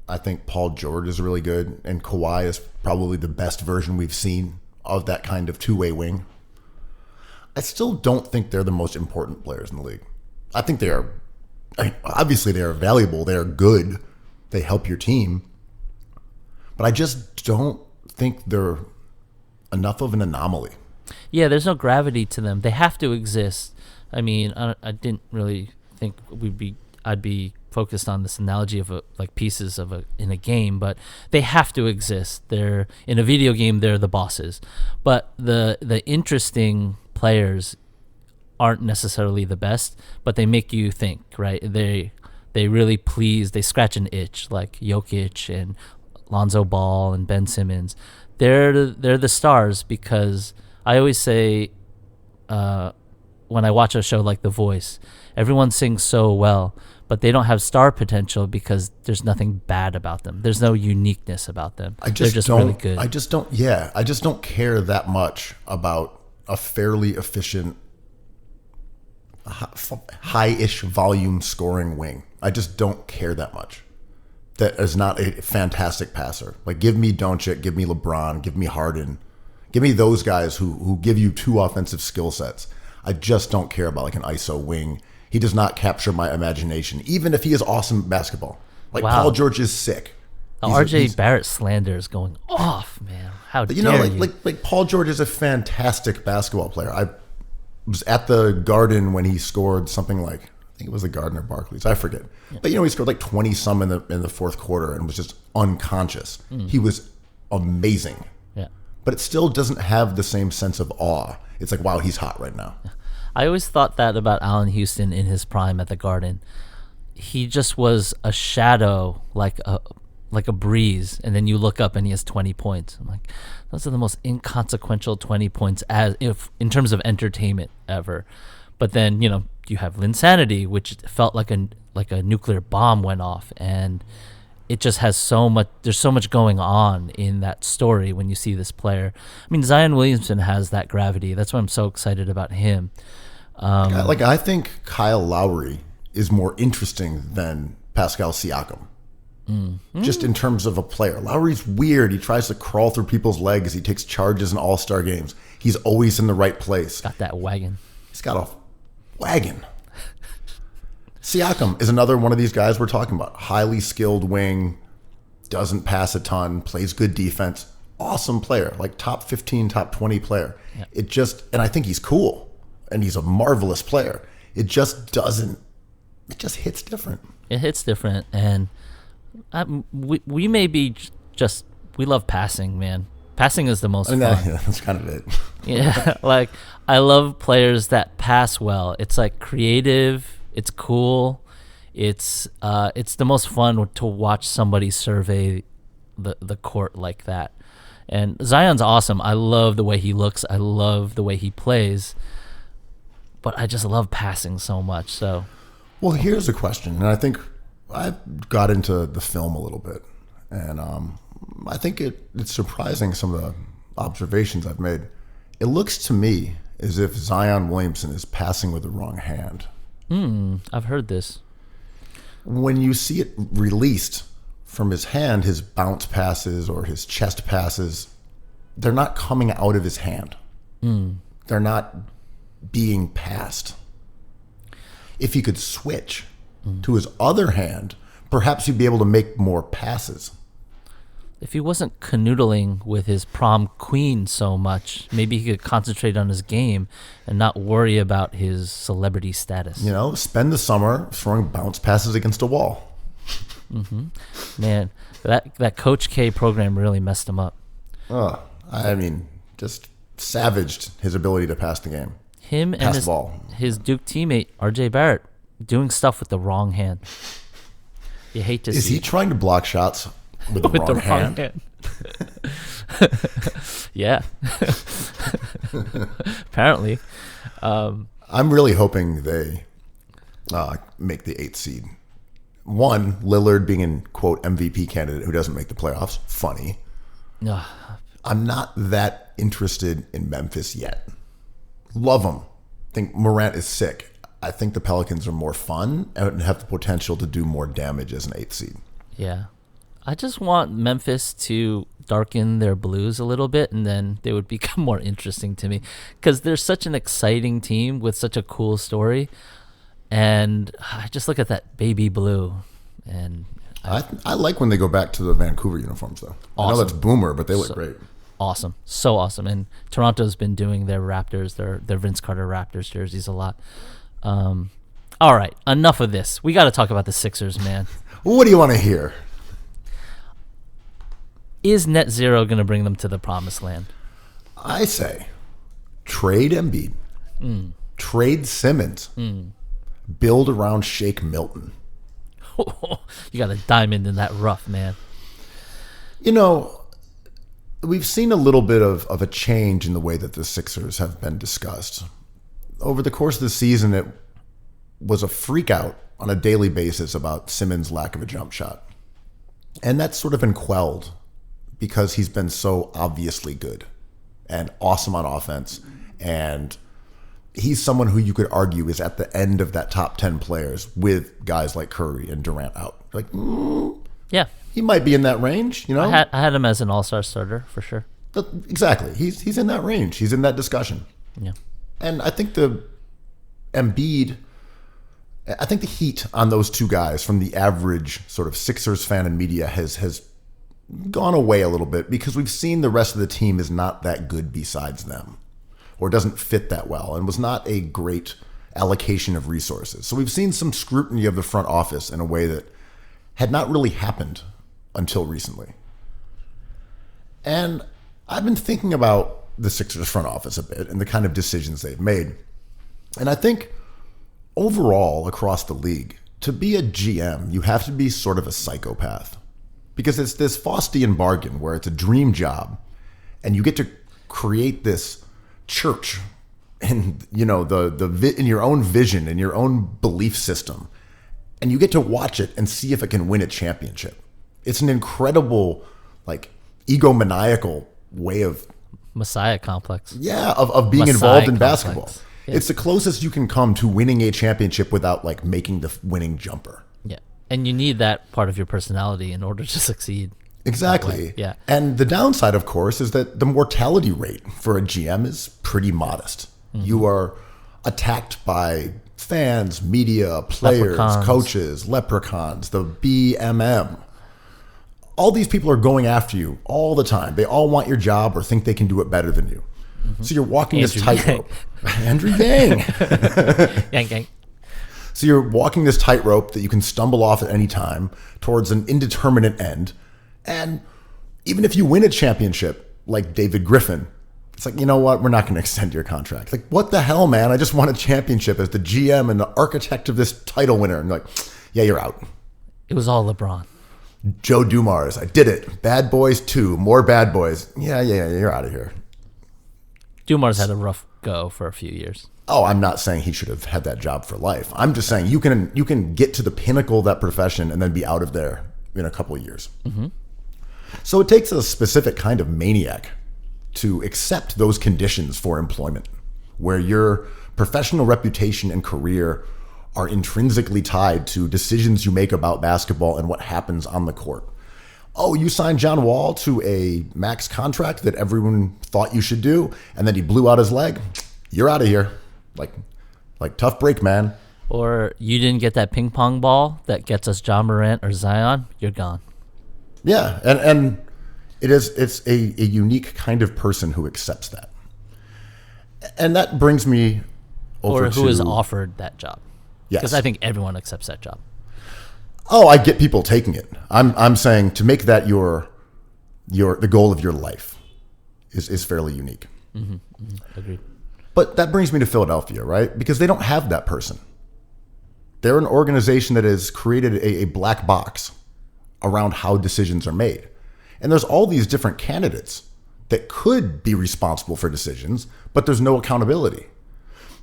I think Paul George is really good. And Kawhi is probably the best version we've seen of that kind of two-way wing. I still don't think they're the most important players in the league. I think they are, obviously they are valuable. They are good. They help your team. But I just don't think they're enough of an anomaly. Yeah, there's no gravity to them. They have to exist. I mean, I didn't really think I'd be focused on this analogy of pieces in a game, but they have to exist. They're in a video game. They're the bosses, but the interesting players aren't necessarily the best, but they make you think, right? They really please. They scratch an itch, like Jokic and Lonzo Ball and Ben Simmons. They're the stars because I always say. When I watch a show like The Voice, everyone sings so well, but they don't have star potential because there's nothing bad about them. There's no uniqueness about them. They're just really good. I just don't care that much about a fairly efficient, high-ish volume scoring wing. I just don't care that much. That is not a fantastic passer. Like, give me Doncic, give me LeBron, give me Harden. Give me those guys who give you two offensive skill sets. I just don't care about an ISO wing. He does not capture my imagination, even if he is awesome at basketball. Wow. Paul George is sick. RJ Barrett slander is going off, man. How dare you? Like Paul George is a fantastic basketball player. I was at the Garden when he scored something I think it was the Garden or Barclays. I forget. Yeah. But he scored 20 some in the fourth quarter and was just unconscious. He was amazing. Yeah. But it still doesn't have the same sense of awe. It's like, wow, he's hot right now. I always thought that about Allen Houston in his prime at the Garden. He just was a shadow, like a breeze, and then you look up and he has 20 points. I'm like, those are the most inconsequential 20 points in terms of entertainment ever. But then you have Linsanity, which felt like a nuclear bomb went off, and it just has so much. There's so much going on in that story when you see this player. I mean, Zion Williamson has that gravity. That's why I'm so excited about him. I think Kyle Lowry is more interesting than Pascal Siakam. Just in terms of a player. Lowry's weird. He tries to crawl through people's legs. He takes charges in all-star games. He's always in the right place. Got that wagon. He's got a wagon. Siakam is another one of these guys we're talking about. Highly skilled wing, doesn't pass a ton, plays good defense. Awesome player, top 15, top 20 player. Yeah. And I think he's cool, and he's a marvelous player. It just hits different. It hits different, and we may be we love passing, man. Passing is the most fun. That's kind of it. Yeah, I love players that pass well. It's creative. It's cool. It's the most fun to watch somebody survey the court like that. And Zion's awesome. I love the way he looks. I love the way he plays. But I just love passing so much. So, well, here's a question, and I think I got into the film a little bit, and I think it's surprising some of the observations I've made. It looks to me as if Zion Williamson is passing with the wrong hand. I've heard this. When you see it released from his hand, his bounce passes or his chest passes, they're not coming out of his hand. They're not being passed. If he could switch to his other hand, perhaps he'd be able to make more passes. If he wasn't canoodling with his prom queen so much, maybe he could concentrate on his game and not worry about his celebrity status. You know, spend the summer throwing bounce passes against a wall. Man, that Coach K program really messed him up. I mean, just savaged his ability to pass the game. Him and his Duke teammate, RJ Barrett, doing stuff with the wrong hand. You hate to see. Is he trying to block shots with the wrong hand? Yeah. Apparently. I'm really hoping they make the 8th seed. One, Lillard being an, quote, MVP candidate who doesn't make the playoffs. Funny. I'm not that interested in Memphis yet. Love them. Think Morant is sick. I think the Pelicans are more fun and have the potential to do more damage as an 8th seed. Yeah. I just want Memphis to darken their blues a little bit, and then they would become more interesting to me because they're such an exciting team with such a cool story. And I just look at that baby blue. And I like when they go back to the Vancouver uniforms, though. Awesome. I know that's boomer, but they look great. Awesome. So awesome. And Toronto's been doing their Raptors, their Vince Carter Raptors jerseys a lot. All right. Enough of this. We got to talk about the Sixers, man. What do you want to hear? Is net zero going to bring them to the promised land? I say trade Embiid. Trade Simmons. Build around Shake Milton. You got a diamond in that rough, man. You know, we've seen a little bit of a change in the way that the Sixers have been discussed. Over the course of the season, it was a freak out on a daily basis about Simmons' lack of a jump shot. And that's sort of been quelled because he's been so obviously good and awesome on offense. And he's someone who you could argue is at the end of that top 10 players with guys like Curry and Durant out. Like, yeah. He might be in that range, you know? I had him as an all-star starter for sure. But exactly. He's in that range. He's in that discussion. Yeah. And I think the heat on those two guys from the average sort of Sixers fan and media has gone away a little bit because we've seen the rest of the team is not that good besides them or doesn't fit that well and was not a great allocation of resources. So we've seen some scrutiny of the front office in a way that had not really happened until recently. And I've been thinking about the Sixers front office a bit and the kind of decisions they've made. And I think overall across the league, to be a GM, you have to be sort of a psychopath because it's this Faustian bargain where it's a dream job and you get to create this church in, you know, in your own vision, in your own belief system. And you get to watch it and see if it can win a championship. It's an incredible, like, egomaniacal way of Messiah complex. Yeah, of being Messiah involved in complex. basketball. Yeah. It's the closest you can come to winning a championship without like making the winning jumper. Yeah. And you need that part of your personality in order to succeed. Exactly. Yeah. And the downside, of course, is that the mortality rate for a GM is pretty modest. You are attacked by fans, media, players, coaches, leprechauns, the BMM. All these people are going after you all the time. They all want your job or think they can do it better than you. So you're walking this tightrope. Andrew Yang. Yang. So you're walking this tightrope that you can stumble off at any time towards an indeterminate end. And even if you win a championship like David Griffin, it's like, you know what? We're not going to extend your contract. Like, what the hell, man? I just won a championship as the GM and the architect of this title winner. And like, yeah, you're out. It was all LeBron. Joe Dumars, I did it. Bad Boys 2, more Bad Boys. Yeah, you're out of here. Dumars had a rough go for a few years. Oh, I'm not saying he should have had that job for life. I'm just saying you can get to the pinnacle of that profession and then be out of there in a couple of years. Mm-hmm. So it takes a specific kind of maniac to accept those conditions for employment, where your professional reputation and career are intrinsically tied to decisions you make about basketball and what happens on the court. Oh, you signed John Wall to a max contract that everyone thought you should do, and then he blew out his leg. You're out of here. Like tough break, man. Or you didn't get that ping pong ball that gets us John Morant or Zion. You're gone. Yeah, and it's a unique kind of person who accepts that. And that brings me over or who is offered that job. Yes. Because I think everyone accepts that job. Oh, I get people taking it. I'm saying to make that the goal of your life is fairly unique. Mm-hmm, mm-hmm. Agreed. But that brings me to Philadelphia, right? Because they don't have that person. They're an organization that has created a black box around how decisions are made. And there's all these different candidates that could be responsible for decisions, but there's no accountability.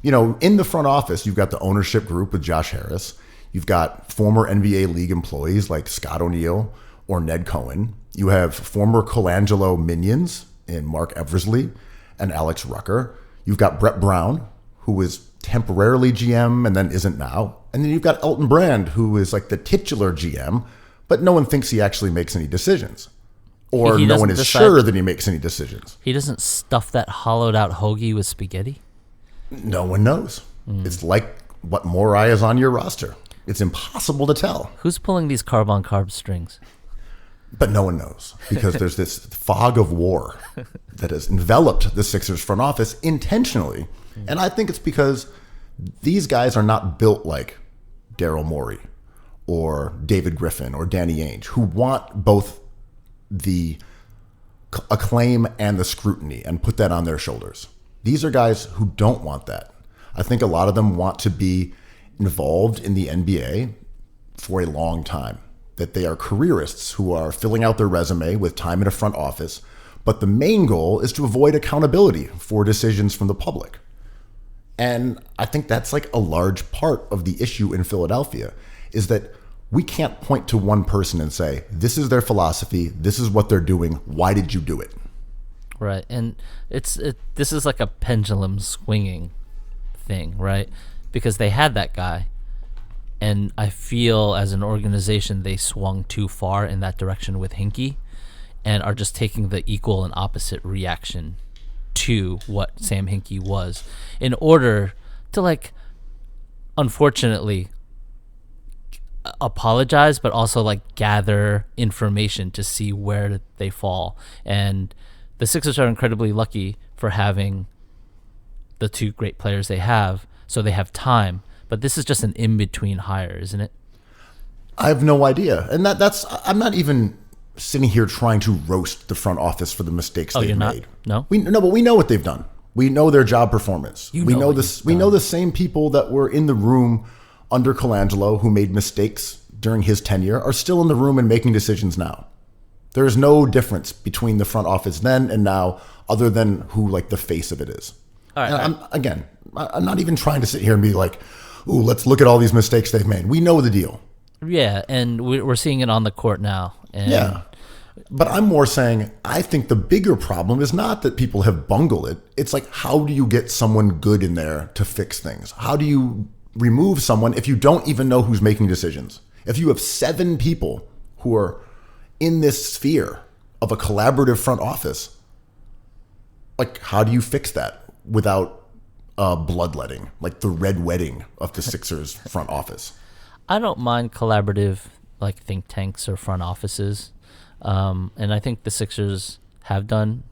You know, in the front office, you've got the ownership group with Josh Harris. You've got former NBA league employees like Scott O'Neal or Ned Cohen. You have former Colangelo minions in Mark Eversley and Alex Rucker. You've got Brett Brown, who was temporarily GM and then isn't now. And then you've got Elton Brand, who is like the titular GM, but no one thinks he actually makes any decisions. Or no one is sure that he makes any decisions. He doesn't stuff that hollowed out hoagie with spaghetti? No one knows. It's like what Morai is on your roster. It's impossible to tell. Who's pulling these carb-on-carb strings? But no one knows because there's this fog of war that has enveloped the Sixers front office intentionally. And I think it's because these guys are not built like Daryl Morey or David Griffin or Danny Ainge, who want both the acclaim and the scrutiny and put that on their shoulders. These are guys who don't want that. I think a lot of them want to be involved in the NBA for a long time, that they are careerists who are filling out their resume with time in a front office, but the main goal is to avoid accountability for decisions from the public. And I think that's like a large part of the issue in Philadelphia, is that we can't point to one person and say, this is their philosophy, this is what they're doing, why did you do it? Right, and this is like a pendulum swinging thing, right? Because they had that guy, and I feel as an organization they swung too far in that direction with Hinkie and are just taking the equal and opposite reaction to what Sam Hinkie was in order to, like, unfortunately apologize, but also like gather information to see where they fall. And the Sixers are incredibly lucky for having the two great players they have, so they have time. But this is just an in-between hire, isn't it? I have no idea. And that's I'm not even sitting here trying to roast the front office for the mistakes they've made. No? But we know what they've done. We know their job performance. We know the same people that were in the room under Colangelo who made mistakes during his tenure are still in the room and making decisions now. There's no difference between the front office then and now, other than who like the face of it is. All right, I'm not even trying to sit here and be like, ooh, let's look at all these mistakes they've made. We know the deal. Yeah, and we're seeing it on the court now. And yeah, but I'm more saying I think the bigger problem is not that people have bungled it. It's like, how do you get someone good in there to fix things? How do you remove someone if you don't even know who's making decisions? If you have 7 people who are in this sphere of a collaborative front office, like, how do you fix that without bloodletting, like the red wedding of the Sixers front office? I don't mind collaborative, like, think tanks or front offices. And I think the Sixers have done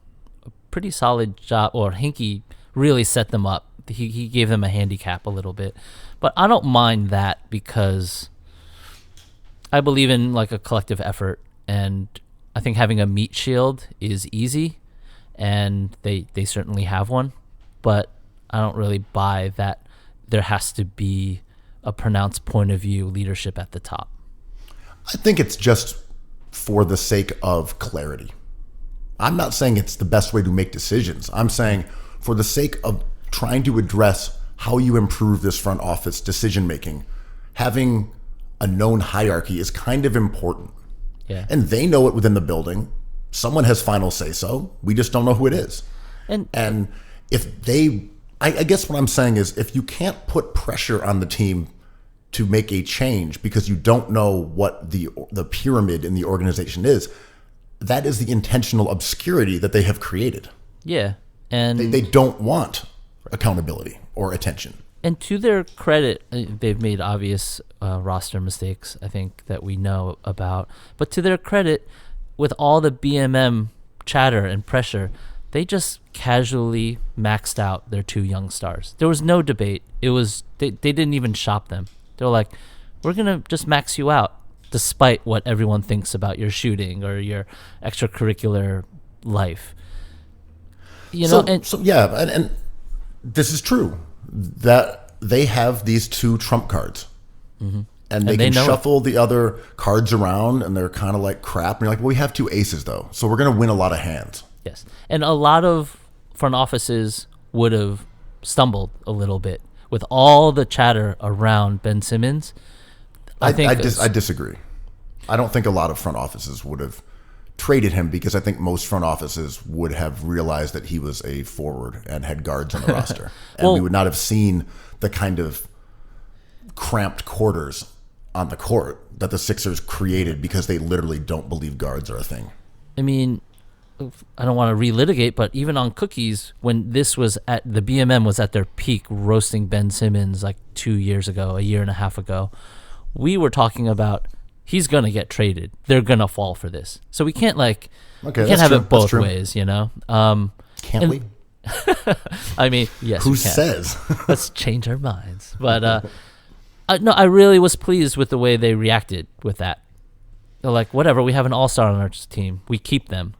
a pretty solid job, or Hinkie really set them up. He gave them a handicap a little bit. But I don't mind that because I believe in, like, a collective effort. And I think having a meat shield is easy, and they certainly have one. But I don't really buy that there has to be a pronounced point of view leadership at the top. I think it's just for the sake of clarity. I'm not saying it's the best way to make decisions. I'm saying for the sake of trying to address how you improve this front office decision making, having a known hierarchy is kind of important. Yeah. And they know it within the building. Someone has final say so. We just don't know who it is. And if they, I guess what I'm saying is if you can't put pressure on the team to make a change because you don't know what the pyramid in the organization is, that is the intentional obscurity that they have created. Yeah. And they don't want accountability or attention. And to their credit, they've made obvious roster mistakes, I think, that we know about. But to their credit, with all the BMM chatter and pressure, they just casually maxed out their 2 young stars. There was no debate. It was they didn't even shop them. They were like, we're going to just max you out, despite what everyone thinks about your shooting or your extracurricular life. You know, and this is true, that they have these 2 trump cards. Mm-hmm. And they can shuffle the other cards around, and they're kind of like crap. And you're like, well, we have 2 aces, though, so we're going to win a lot of hands. Yes. And a lot of front offices would have stumbled a little bit with all the chatter around Ben Simmons. I disagree. I don't think a lot of front offices would have traded him because I think most front offices would have realized that he was a forward and had guards on the roster. And we would not have seen the kind of cramped quarters on the court that the Sixers created because they literally don't believe guards are a thing. I mean, I don't want to relitigate, but even on Cookies, when this was at the BMM was at their peak roasting Ben Simmons like 2 years ago, a year and a half ago, we were talking about he's going to get traded. They're going to fall for this. So we can't we can't have it both ways, you know? Can't we? I mean, yes. Who says? Let's change our minds. But no, I really was pleased with the way they reacted with that. They're like, whatever, we have an all-star on our team. We keep them.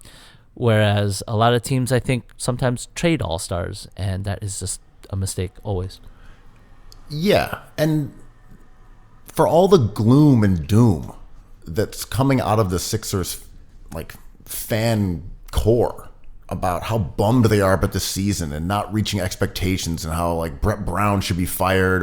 Whereas a lot of teams, I think, sometimes trade all-stars, and that is just a mistake always. Yeah, and for all the gloom and doom that's coming out of the Sixers fan core about how bummed they are about the season and not reaching expectations and how Brett Brown should be fired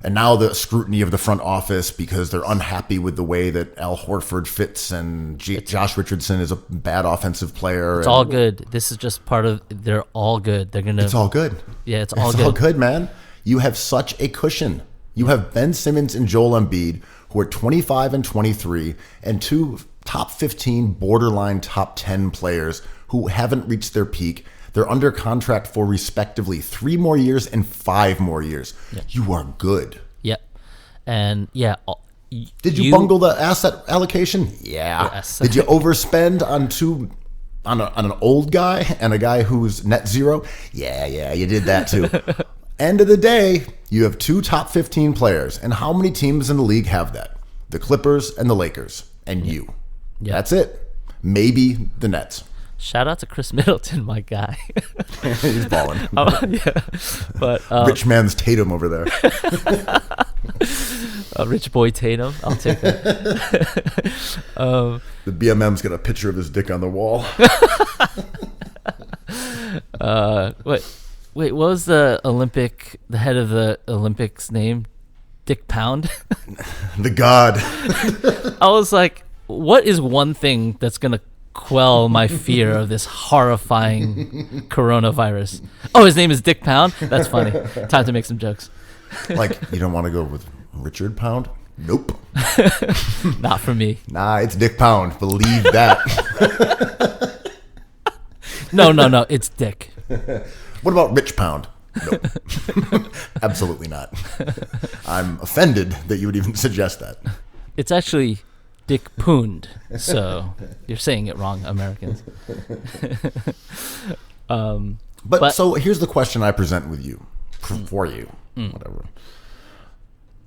and now the scrutiny of the front office because they're unhappy with the way that Al Horford fits and Josh Richardson is a bad offensive player. It's all good. This is just part of. They're all good. They're gonna. It's all good. Yeah, it's all good. It's all good, man. You have such a cushion. You have Ben Simmons and Joel Embiid, who are 25 and 23, and 2 top 15, borderline top 10 players who haven't reached their peak. They're under contract for respectively 3 more years and 5 more years. Yep. You are good. Yep. And yeah. Did you bungle the asset allocation? Yeah. Yes. Did you overspend on an old guy and a guy who's net zero? Yeah, you did that too. End of the day, you have 2 top 15 players. And how many teams in the league have that? The Clippers and the Lakers. And you. Yep. That's it. Maybe the Nets. Shout out to Chris Middleton, my guy. He's balling. Yeah, but rich man's Tatum over there. Rich boy Tatum, I'll take that. The BMM's got a picture of his dick on the wall. Wait, what was the head of the Olympics name? Dick Pound? The god. I was like, what is one thing that's going to quell my fear of this horrifying coronavirus? Oh, his name is Dick Pound? That's funny. Time to make some jokes. You don't want to go with Richard Pound? Nope. Not for me. Nah, it's Dick Pound. Believe that. No, it's Dick. What about Rich Pound? Nope. Absolutely not. I'm offended that you would even suggest that. It's actually Dick Poond, so you're saying it wrong, Americans. But so here's the question I present with you, for you, whatever.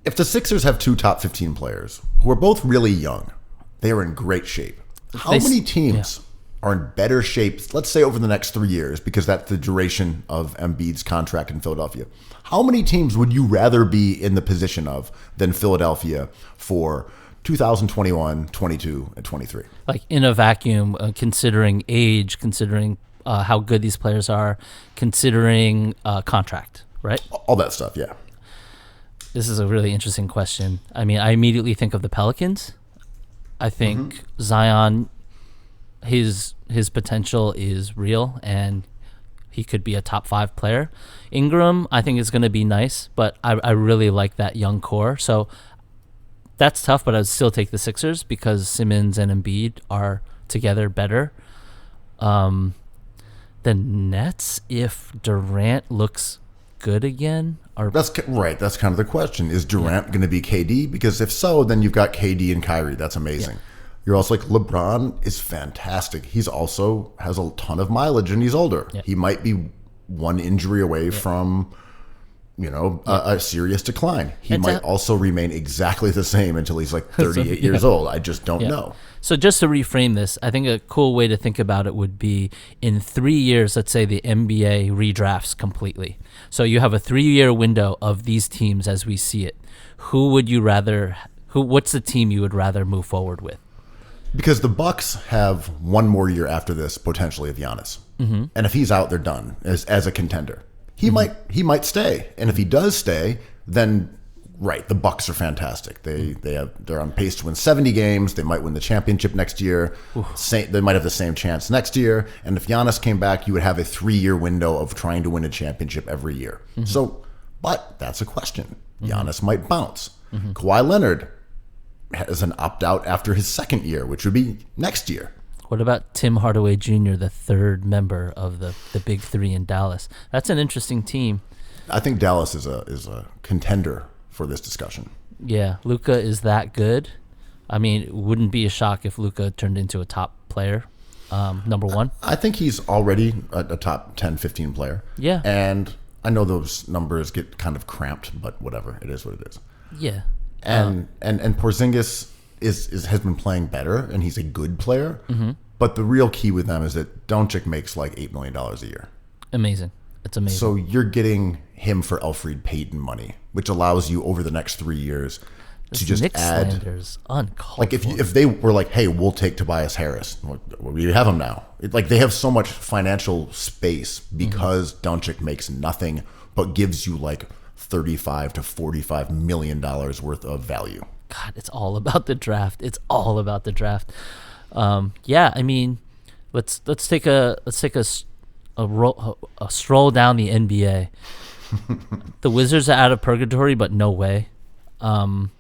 If the Sixers have 2 top 15 players who are both really young, they are in great shape. How many teams are in better shape, let's say over the next 3 years, because that's the duration of Embiid's contract in Philadelphia? How many teams would you rather be in the position of than Philadelphia for 2021, 22, and 23. Like in a vacuum, considering age, considering how good these players are, considering contract, right? All that stuff, yeah. This is a really interesting question. I mean, I immediately think of the Pelicans. I think Zion, his potential is real, and he could be a top 5 player. Ingram, I think is going to be nice, but I really like that young core. So that's tough, but I would still take the Sixers because Simmons and Embiid are together better. The Nets, if Durant looks good again, are That's right. That's kind of the question. Is Durant going to be KD? Because if so, then you've got KD and Kyrie. That's amazing. You're also like, LeBron is fantastic. He's also has a ton of mileage and he's older. He might be one injury away from, a serious decline. He might also remain exactly the same until he's like 38 years old. I just don't know. So just to reframe this, I think a cool way to think about it would be in 3 years, let's say the NBA redrafts completely. So you have a 3-year window of these teams as we see it. What's the team you would rather move forward with? Because the Bucks have one more year after this, potentially, of Giannis. And if he's out, they're done as a contender. He might stay. And if he does stay, then right, the Bucks are fantastic. They're on pace to win 70 games. They might win the championship next year. They might have the same chance next year. And if Giannis came back, you would have a 3-year window of trying to win a championship every year. But that's a question. Giannis might bounce. Kawhi Leonard has an opt-out after his second year, which would be next year. What about Tim Hardaway Jr., the third member of the Big Three in Dallas? That's an interesting team. I think Dallas is a contender for this discussion. Yeah, Luka is that good. I mean, it wouldn't be a shock if Luka turned into a top player, number one. I think he's already a top 10, 15 player. Yeah. And I know those numbers get kind of cramped, but whatever. It is what it is. Yeah. And Porzingis has been playing better, and he's a good player. But the real key with them is that Doncic makes like $8 million a year. Amazing. It's amazing. So you're getting him for Elfrid Payton money, which allows you over the next 3 years to just Knicks add. Slander's uncalled like if they were like, hey, we'll take Tobias Harris, we have him now. Like they have so much financial space because Doncic makes nothing, but gives you like $35 to $45 million worth of value. God, it's all about the draft. It's all about the draft. Yeah, I mean, let's take a stroll down the NBA. The Wizards are out of purgatory, but no way. Bam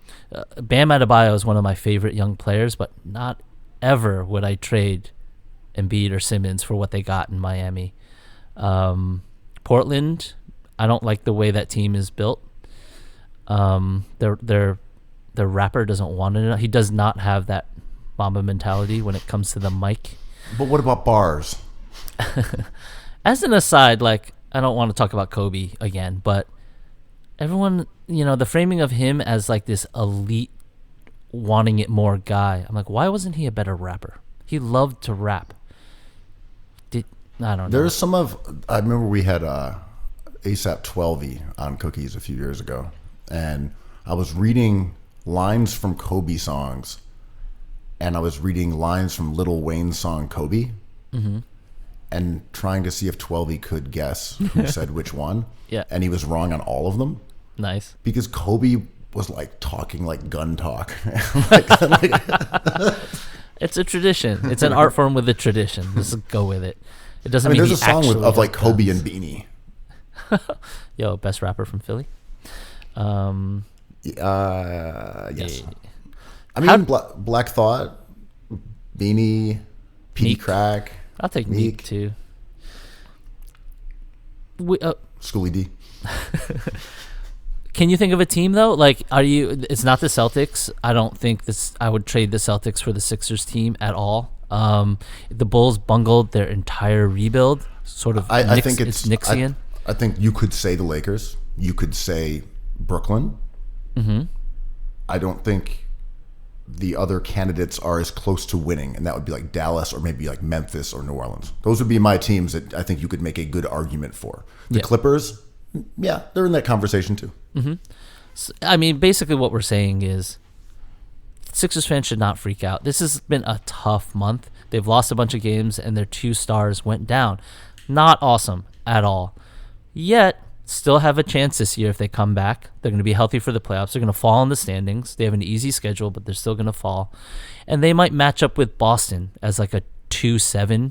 Adebayo is one of my favorite young players, but not ever would I trade Embiid or Simmons for what they got in Miami. Portland, I don't like the way that team is built. Their rapper doesn't want it. He does not have that Mamba mentality when it comes to the mic. But what about bars? As an aside, like, I don't want to talk about Kobe again, but everyone, the framing of him as like this elite wanting it more guy. I'm like, why wasn't he a better rapper? He loved to rap. I don't know. There's I remember we had ASAP 12 on Cookies a few years ago, and I was reading lines from Kobe songs, and I was reading lines from Lil Wayne's song Kobe, and trying to see if 12 could guess who said which one. Yeah. And he was wrong on all of them. Nice. Because Kobe was like talking like gun talk. It's a tradition. It's an art form with a tradition. Just go with it. It doesn't mean there's a song of like Kobe guns. and Beanie. Yo, best rapper from Philly. Yes. Yeah. I mean, Black Thought, Beanie, P. Meek. Crack. I'll take Meek too. Schoolie D. Can you think of a team though? Like, it's not the Celtics. I don't think I would trade the Celtics for the Sixers team at all. The Bulls bungled their entire rebuild. Sort of. I think it's Knicksian. I think you could say the Lakers. You could say Brooklyn. I don't think the other candidates are as close to winning, and that would be like Dallas or maybe like Memphis or New Orleans. Those would be my teams that I think you could make a good argument for. The Clippers, yeah, they're in that conversation too. So, I mean, basically what we're saying is Sixers fans should not freak out. This has been a tough month. They've lost a bunch of games, and their 2 stars went down. Not awesome at all. Yet, still have a chance this year if they come back. They're going to be healthy for the playoffs. They're going to fall in the standings. They have an easy schedule, but they're still going to fall. And they might match up with Boston as like a 2-7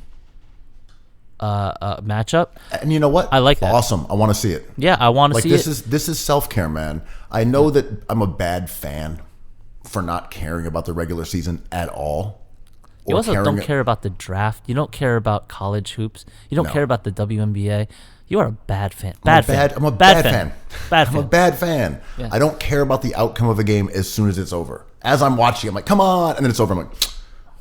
matchup. And you know what? I like that. Awesome. I want to see it. Yeah, I want to see it. This is self-care, man. I know that I'm a bad fan for not caring about the regular season at all. You also don't care about the draft. You don't care about college hoops. You don't care about the WNBA. You are a bad fan. I'm a bad fan. Bad I'm a bad fan. Yeah. I don't care about the outcome of a game as soon as it's over. As I'm watching, I'm like, come on. And then it's over. I'm like,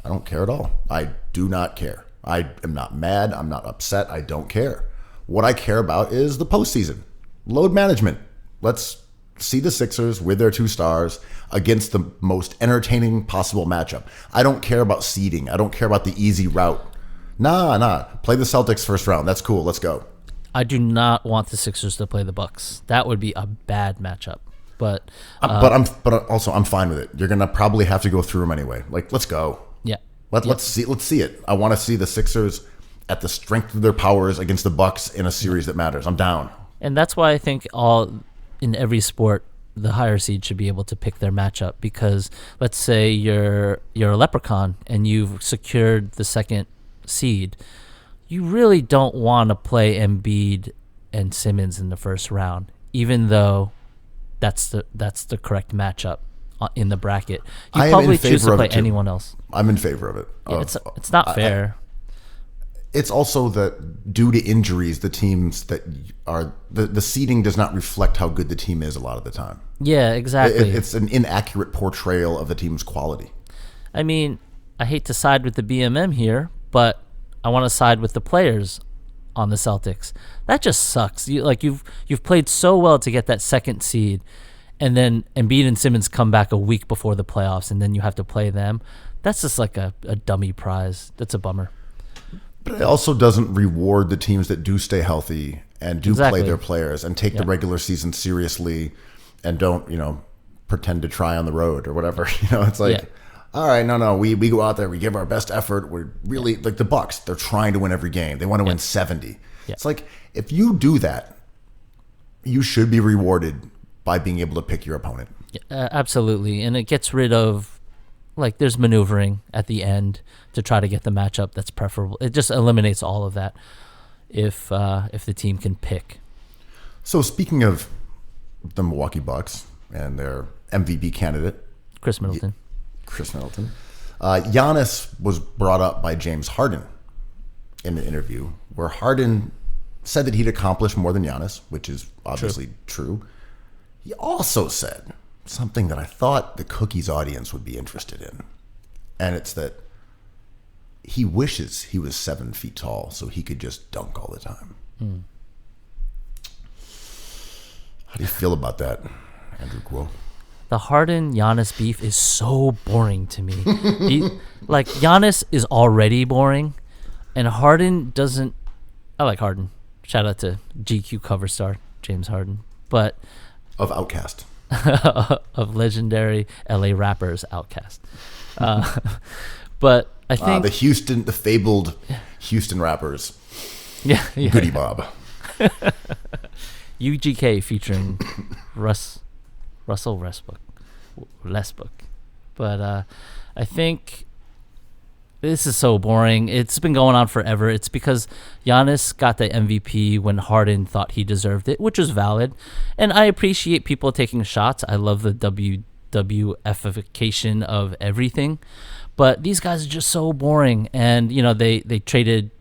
I don't care at all. I do not care. I am not mad. I'm not upset. I don't care. What I care about is the postseason. Load management. Let's see the Sixers with their 2 stars against the most entertaining possible matchup. I don't care about seeding. I don't care about the easy route. Nah. Play the Celtics first round. That's cool. Let's go. I do not want the Sixers to play the Bucks. That would be a bad matchup. But also I'm fine with it. You're gonna probably have to go through them anyway. Like, let's go. Yeah. Let's see it. I want to see the Sixers at the strength of their powers against the Bucks in a series that matters. I'm down. And that's why I think in every sport, the higher seed should be able to pick their matchup, because let's say you're a leprechaun and you've secured the 2nd seed. You really don't want to play Embiid and Simmons in the first round, even though that's the correct matchup in the bracket. You probably choose to play anyone else. I'm in favor of it. Yeah, it's not fair. It's also that due to injuries, the teams that are the seeding does not reflect how good the team is a lot of the time. Yeah, exactly. It's an inaccurate portrayal of the team's quality. I mean, I hate to side with the BMM here, but I want to side with the players on the Celtics. That just sucks. You've played so well to get that 2nd seed, and then Embiid and Simmons come back a week before the playoffs, and then you have to play them. That's just like a dummy prize. That's a bummer. But it also doesn't reward the teams that do stay healthy and do play their players and take the regular season seriously and don't, pretend to try on the road or whatever. It's like, all right, no, we go out there, we give our best effort. We're really like the Bucks. They're trying to win every game. They want to win 70. Yeah. It's like, if you do that, you should be rewarded by being able to pick your opponent. Absolutely. And it gets rid of, there's maneuvering at the end to try to get the matchup that's preferable. It just eliminates all of that if the team can pick. So speaking of the Milwaukee Bucks and their MVP candidate, Chris Middleton. Giannis was brought up by James Harden in an interview where Harden said that he'd accomplished more than Giannis, which is obviously true. He also said something that I thought the Cookies audience would be interested in, and it's that he wishes he was 7 feet tall so he could just dunk all the time. How do you feel about that, Andrew Kuo? The Harden-Giannis beef is so boring to me. Giannis is already boring, and Harden doesn't... I like Harden. Shout out to GQ cover star James Harden. But... Of Outkast. of legendary LA rappers Outkast. But I think... the fabled Houston rappers. Yeah. Goody Bob. UGK featuring Russell Westbrook. But I think this is so boring. It's been going on forever. It's because Giannis got the MVP when Harden thought he deserved it, which was valid. And I appreciate people taking shots. I love the WWFification of everything. But these guys are just so boring. And, they traded...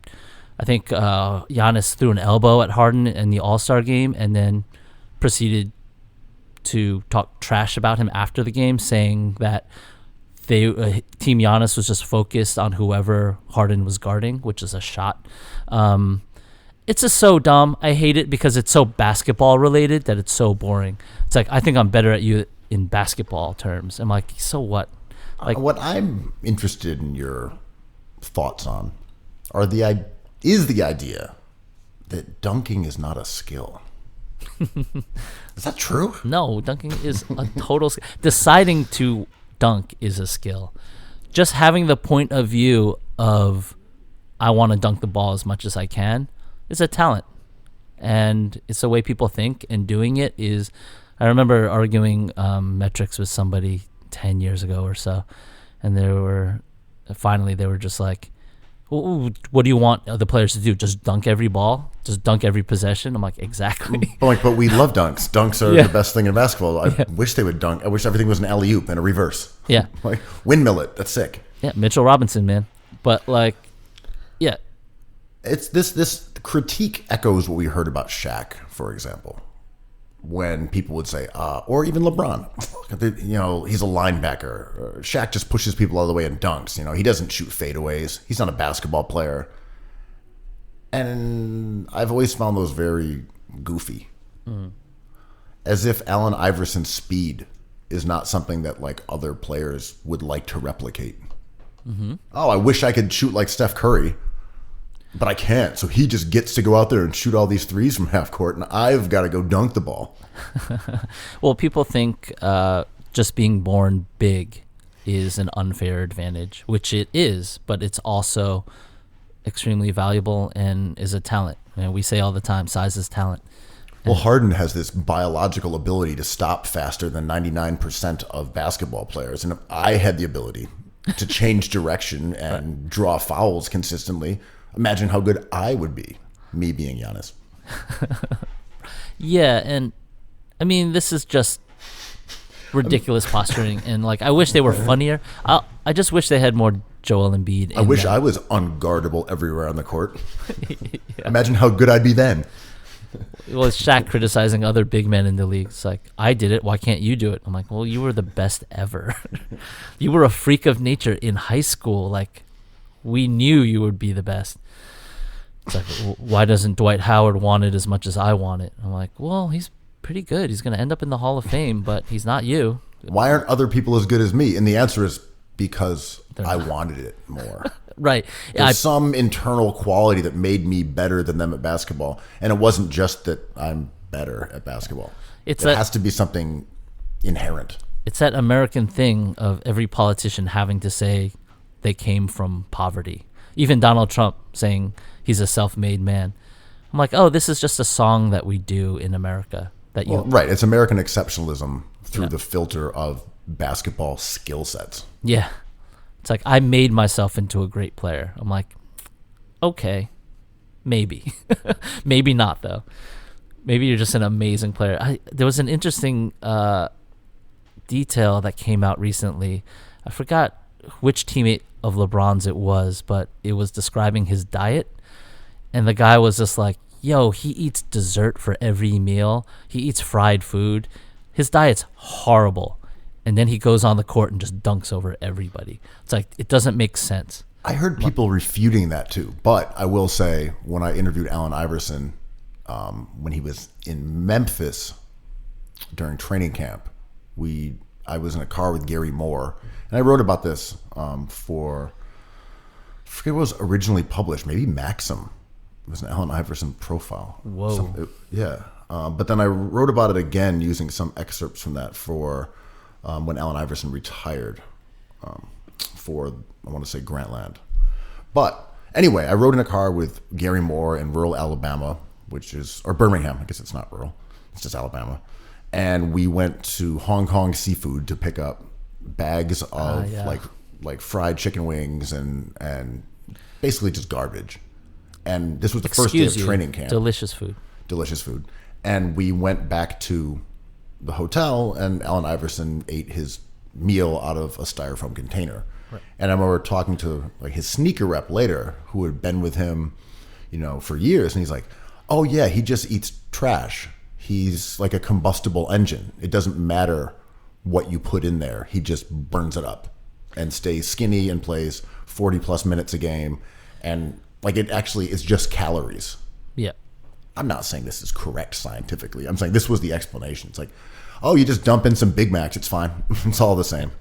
I think Giannis threw an elbow at Harden in the All-Star game and then proceeded to talk trash about him after the game, saying that Team Giannis was just focused on whoever Harden was guarding, which is a shot. It's just so dumb. I hate it because it's so basketball related that it's so boring. It's like, I think I'm better at you in basketball terms. I'm like, so what? What I'm interested in your thoughts on is the idea that dunking is not a skill. Is that true? No, dunking is a total skill. Deciding to dunk is a skill. Just having the point of view of I want to dunk the ball as much as I can is a talent. And it's the way people think, and doing it is... I remember arguing metrics with somebody 10 years ago or so, and they were just like, what do you want the players to do? Just dunk every ball? Just dunk every possession? I'm like, exactly. But we love dunks. Dunks are the best thing in basketball. I wish they would dunk. I wish everything was an alley-oop and a reverse. Yeah. Like, windmill it. That's sick. Yeah, Mitchell Robinson, man. But, like, yeah. It's this critique echoes what we heard about Shaq, for example, when people would say, or even LeBron, he's a linebacker. Shaq just pushes people all the way and dunks. He doesn't shoot fadeaways. He's not a basketball player. And I've always found those very goofy. As if Allen Iverson's speed is not something that like other players would like to replicate. Oh, I wish I could shoot like Steph Curry, but I can't. So he just gets to go out there and shoot all these threes from half court, and I've got to go dunk the ball. Well, people think just being born big is an unfair advantage, which it is, but it's also extremely valuable and is a talent. We say all the time, size is talent. Well, Harden has this biological ability to stop faster than 99% of basketball players. And if I had the ability to change direction and draw fouls consistently, imagine how good I would be, me being Giannis. Yeah, and I mean, this is just ridiculous posturing, and like, I wish they were funnier. I just wish they had more Joel Embiid. I wish I was unguardable everywhere on the court. Imagine how good I'd be then. Well, it's Shaq criticizing other big men in the league. It's like, I did it, why can't you do it? I'm like, well, you were the best ever. You were a freak of nature in high school. Like, we knew you would be the best. It's like, why doesn't Dwight Howard want it as much as I want it? I'm like, well, he's pretty good. He's going to end up in the Hall of Fame, but he's not you. Why aren't other people as good as me? And the answer is because I wanted it more. Right. There's some internal quality that made me better than them at basketball. And it wasn't just that I'm better at basketball. It has to be something inherent. It's that American thing of every politician having to say they came from poverty. Even Donald Trump saying he's a self-made man. I'm like, oh, this is just a song that we do in America. Right. It's American exceptionalism through the filter of basketball skill sets. Yeah. It's like, I made myself into a great player. I'm like, okay, maybe. Maybe not, though. Maybe you're just an amazing player. There was an interesting detail that came out recently. I forgot which teammate of LeBron's it was, but it was describing his diet. And the guy was just like, yo, he eats dessert for every meal. He eats fried food. His diet's horrible. And then he goes on the court and just dunks over everybody. It's like, it doesn't make sense. I heard people refuting that too. But I will say, when I interviewed Allen Iverson, when he was in Memphis during training camp, I was in a car with Gary Moore. And I wrote about this for, I forget what was originally published, maybe Maxim. It was an Allen Iverson profile. Whoa. But then I wrote about it again using some excerpts from that for when Allen Iverson retired for, I want to say, Grantland. But anyway, I rode in a car with Gary Moore in rural Alabama, or Birmingham. I guess it's not rural. It's just Alabama. And we went to Hong Kong Seafood to pick up bags of like fried chicken wings and basically just garbage. And this was the first day of training camp. Delicious food. And we went back to the hotel, and Allen Iverson ate his meal out of a styrofoam container. Right. And I remember talking to like his sneaker rep later, who had been with him, for years, and he's like, "Oh yeah, he just eats trash. He's like a combustible engine. It doesn't matter what you put in there. He just burns it up and stays skinny and plays 40 plus minutes a game, and like it actually is just calories." Yeah. I'm not saying this is correct scientifically. I'm saying this was the explanation. It's like, oh, you just dump in some Big Macs. It's fine. It's all the same.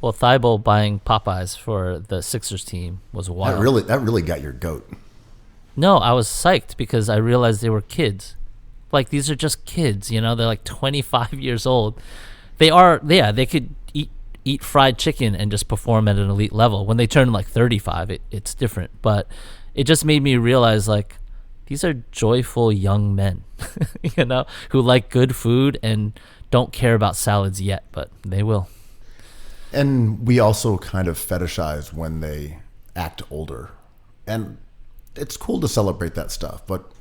Well, Thibault buying Popeyes for the Sixers team was wild. That really got your goat. No, I was psyched because I realized they were kids. Like, these are just kids, they're like 25 years old. They could eat eat fried chicken and just perform at an elite level. When they turn like 35, it's different. But it just made me realize, like, these are joyful young men, who like good food and don't care about salads yet, but they will. And we also kind of fetishize when they act older. And it's cool to celebrate that stuff. But,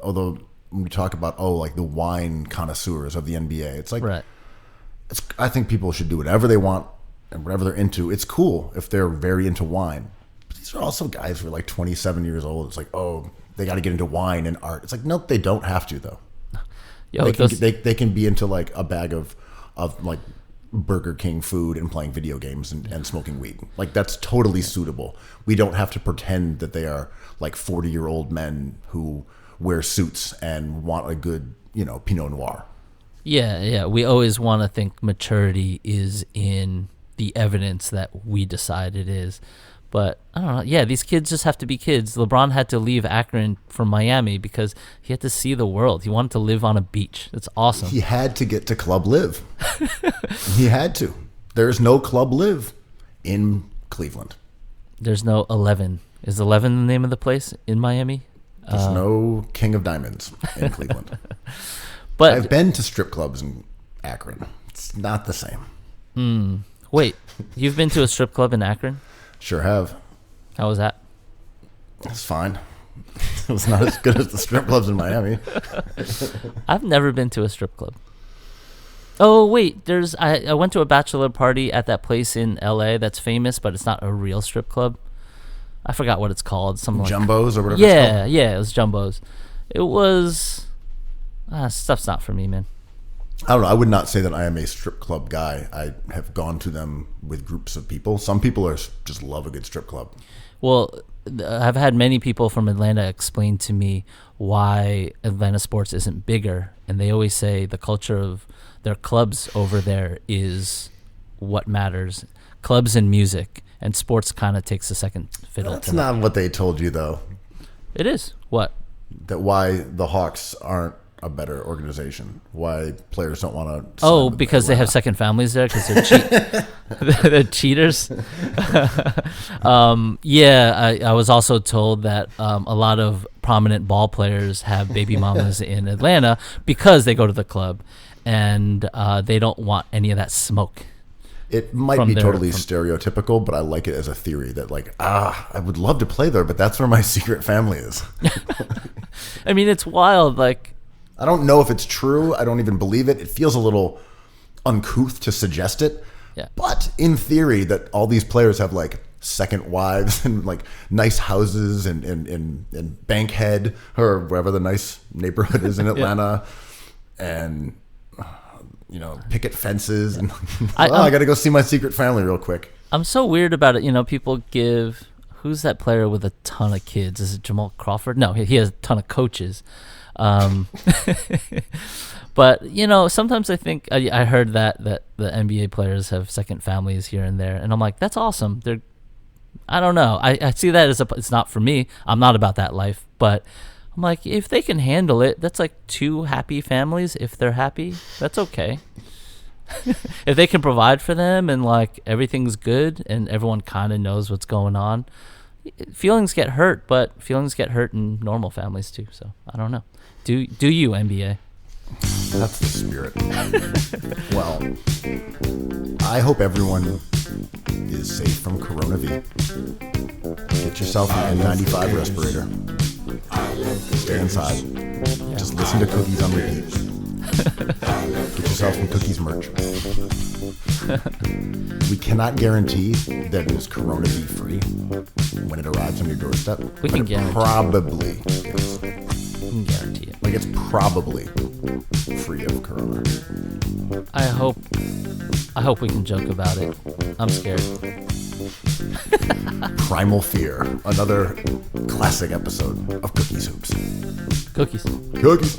although when we talk about, like the wine connoisseurs of the NBA, it's like, right. I think people should do whatever they want and whatever they're into. It's cool if they're very into wine. But these are also guys who are like 27 years old. It's like, they got to get into wine and art. It's like, nope, they don't have to, though. They can be into like a bag of like Burger King food and playing video games and smoking weed. Like, that's totally suitable. We don't have to pretend that they are like 40-year-old men who wear suits and want a good, Pinot Noir. Yeah. We always want to think maturity is in the evidence that we decide it is. But I don't know. Yeah, these kids just have to be kids. LeBron had to leave Akron from Miami because he had to see the world. He wanted to live on a beach. That's awesome. He had to get to Club Live. He had to. There's no Club Live in Cleveland. There's no 11. Is 11 the name of the place in Miami? There's no King of Diamonds in Cleveland. But I've been to strip clubs in Akron. It's not the same. Wait, you've been to a strip club in Akron? Sure have. How was that? It's fine. It was not as good as the strip clubs in Miami. I've never been to a strip club. Oh, wait, I went to a bachelor party at that place in LA that's famous, but it's not a real strip club. I forgot what it's called. Something Jumbos or whatever it's called? Yeah, it was Jumbos. It was... stuff's not for me, man. I don't know. I would not say that I am a strip club guy. I have gone to them with groups of people. Some people just love a good strip club. Well, I've had many people from Atlanta explain to me why Atlanta sports isn't bigger, and they always say the culture of their clubs over there is what matters. Clubs and music, and sports kind of takes a second fiddle. That's not what they told you, though. It is. What? That why the Hawks aren't a better organization. Why players don't want to. Oh, because they have second families there because they're they're cheaters. I was also told that a lot of prominent ball players have baby mamas in Atlanta because they go to the club and they don't want any of that smoke. It might be totally stereotypical, but I like it as a theory that, like, I would love to play there, but that's where my secret family is. I mean, it's wild. Like, I don't know if it's true. I don't even believe it. It feels a little uncouth to suggest it. Yeah. But in theory, that all these players have like second wives and like nice houses in Bankhead or wherever the nice neighborhood is in Atlanta, and picket fences, and I got to go see my secret family real quick. I'm so weird about it. People give, who's that player with a ton of kids? Is it Jamal Crawford? No, he has a ton of coaches. But sometimes I think I heard that the NBA players have second families here and there, and I'm like, that's awesome. I don't know. I see that as it's not for me. I'm not about that life, but I'm like, if they can handle it, that's like two happy families. If they're happy, that's okay. If they can provide for them and like everything's good and everyone kind of knows what's going on, feelings get hurt, but feelings get hurt in normal families too. So I don't know. Do you, NBA? That's the spirit. Well, I hope everyone is safe from Corona V. Get yourself an N95 respirator. Stay inside. Yeah. Just listen to Cookies on repeat. Get yourself some Cookies merch. We cannot guarantee that it is Corona V free when it arrives on your doorstep. We can guarantee. Probably is. We can guarantee it. Like, it's probably free of Corona. I hope we can joke about it. I'm scared. Primal Fear, another classic episode of Cookies Hoops. Cookies. Cookies.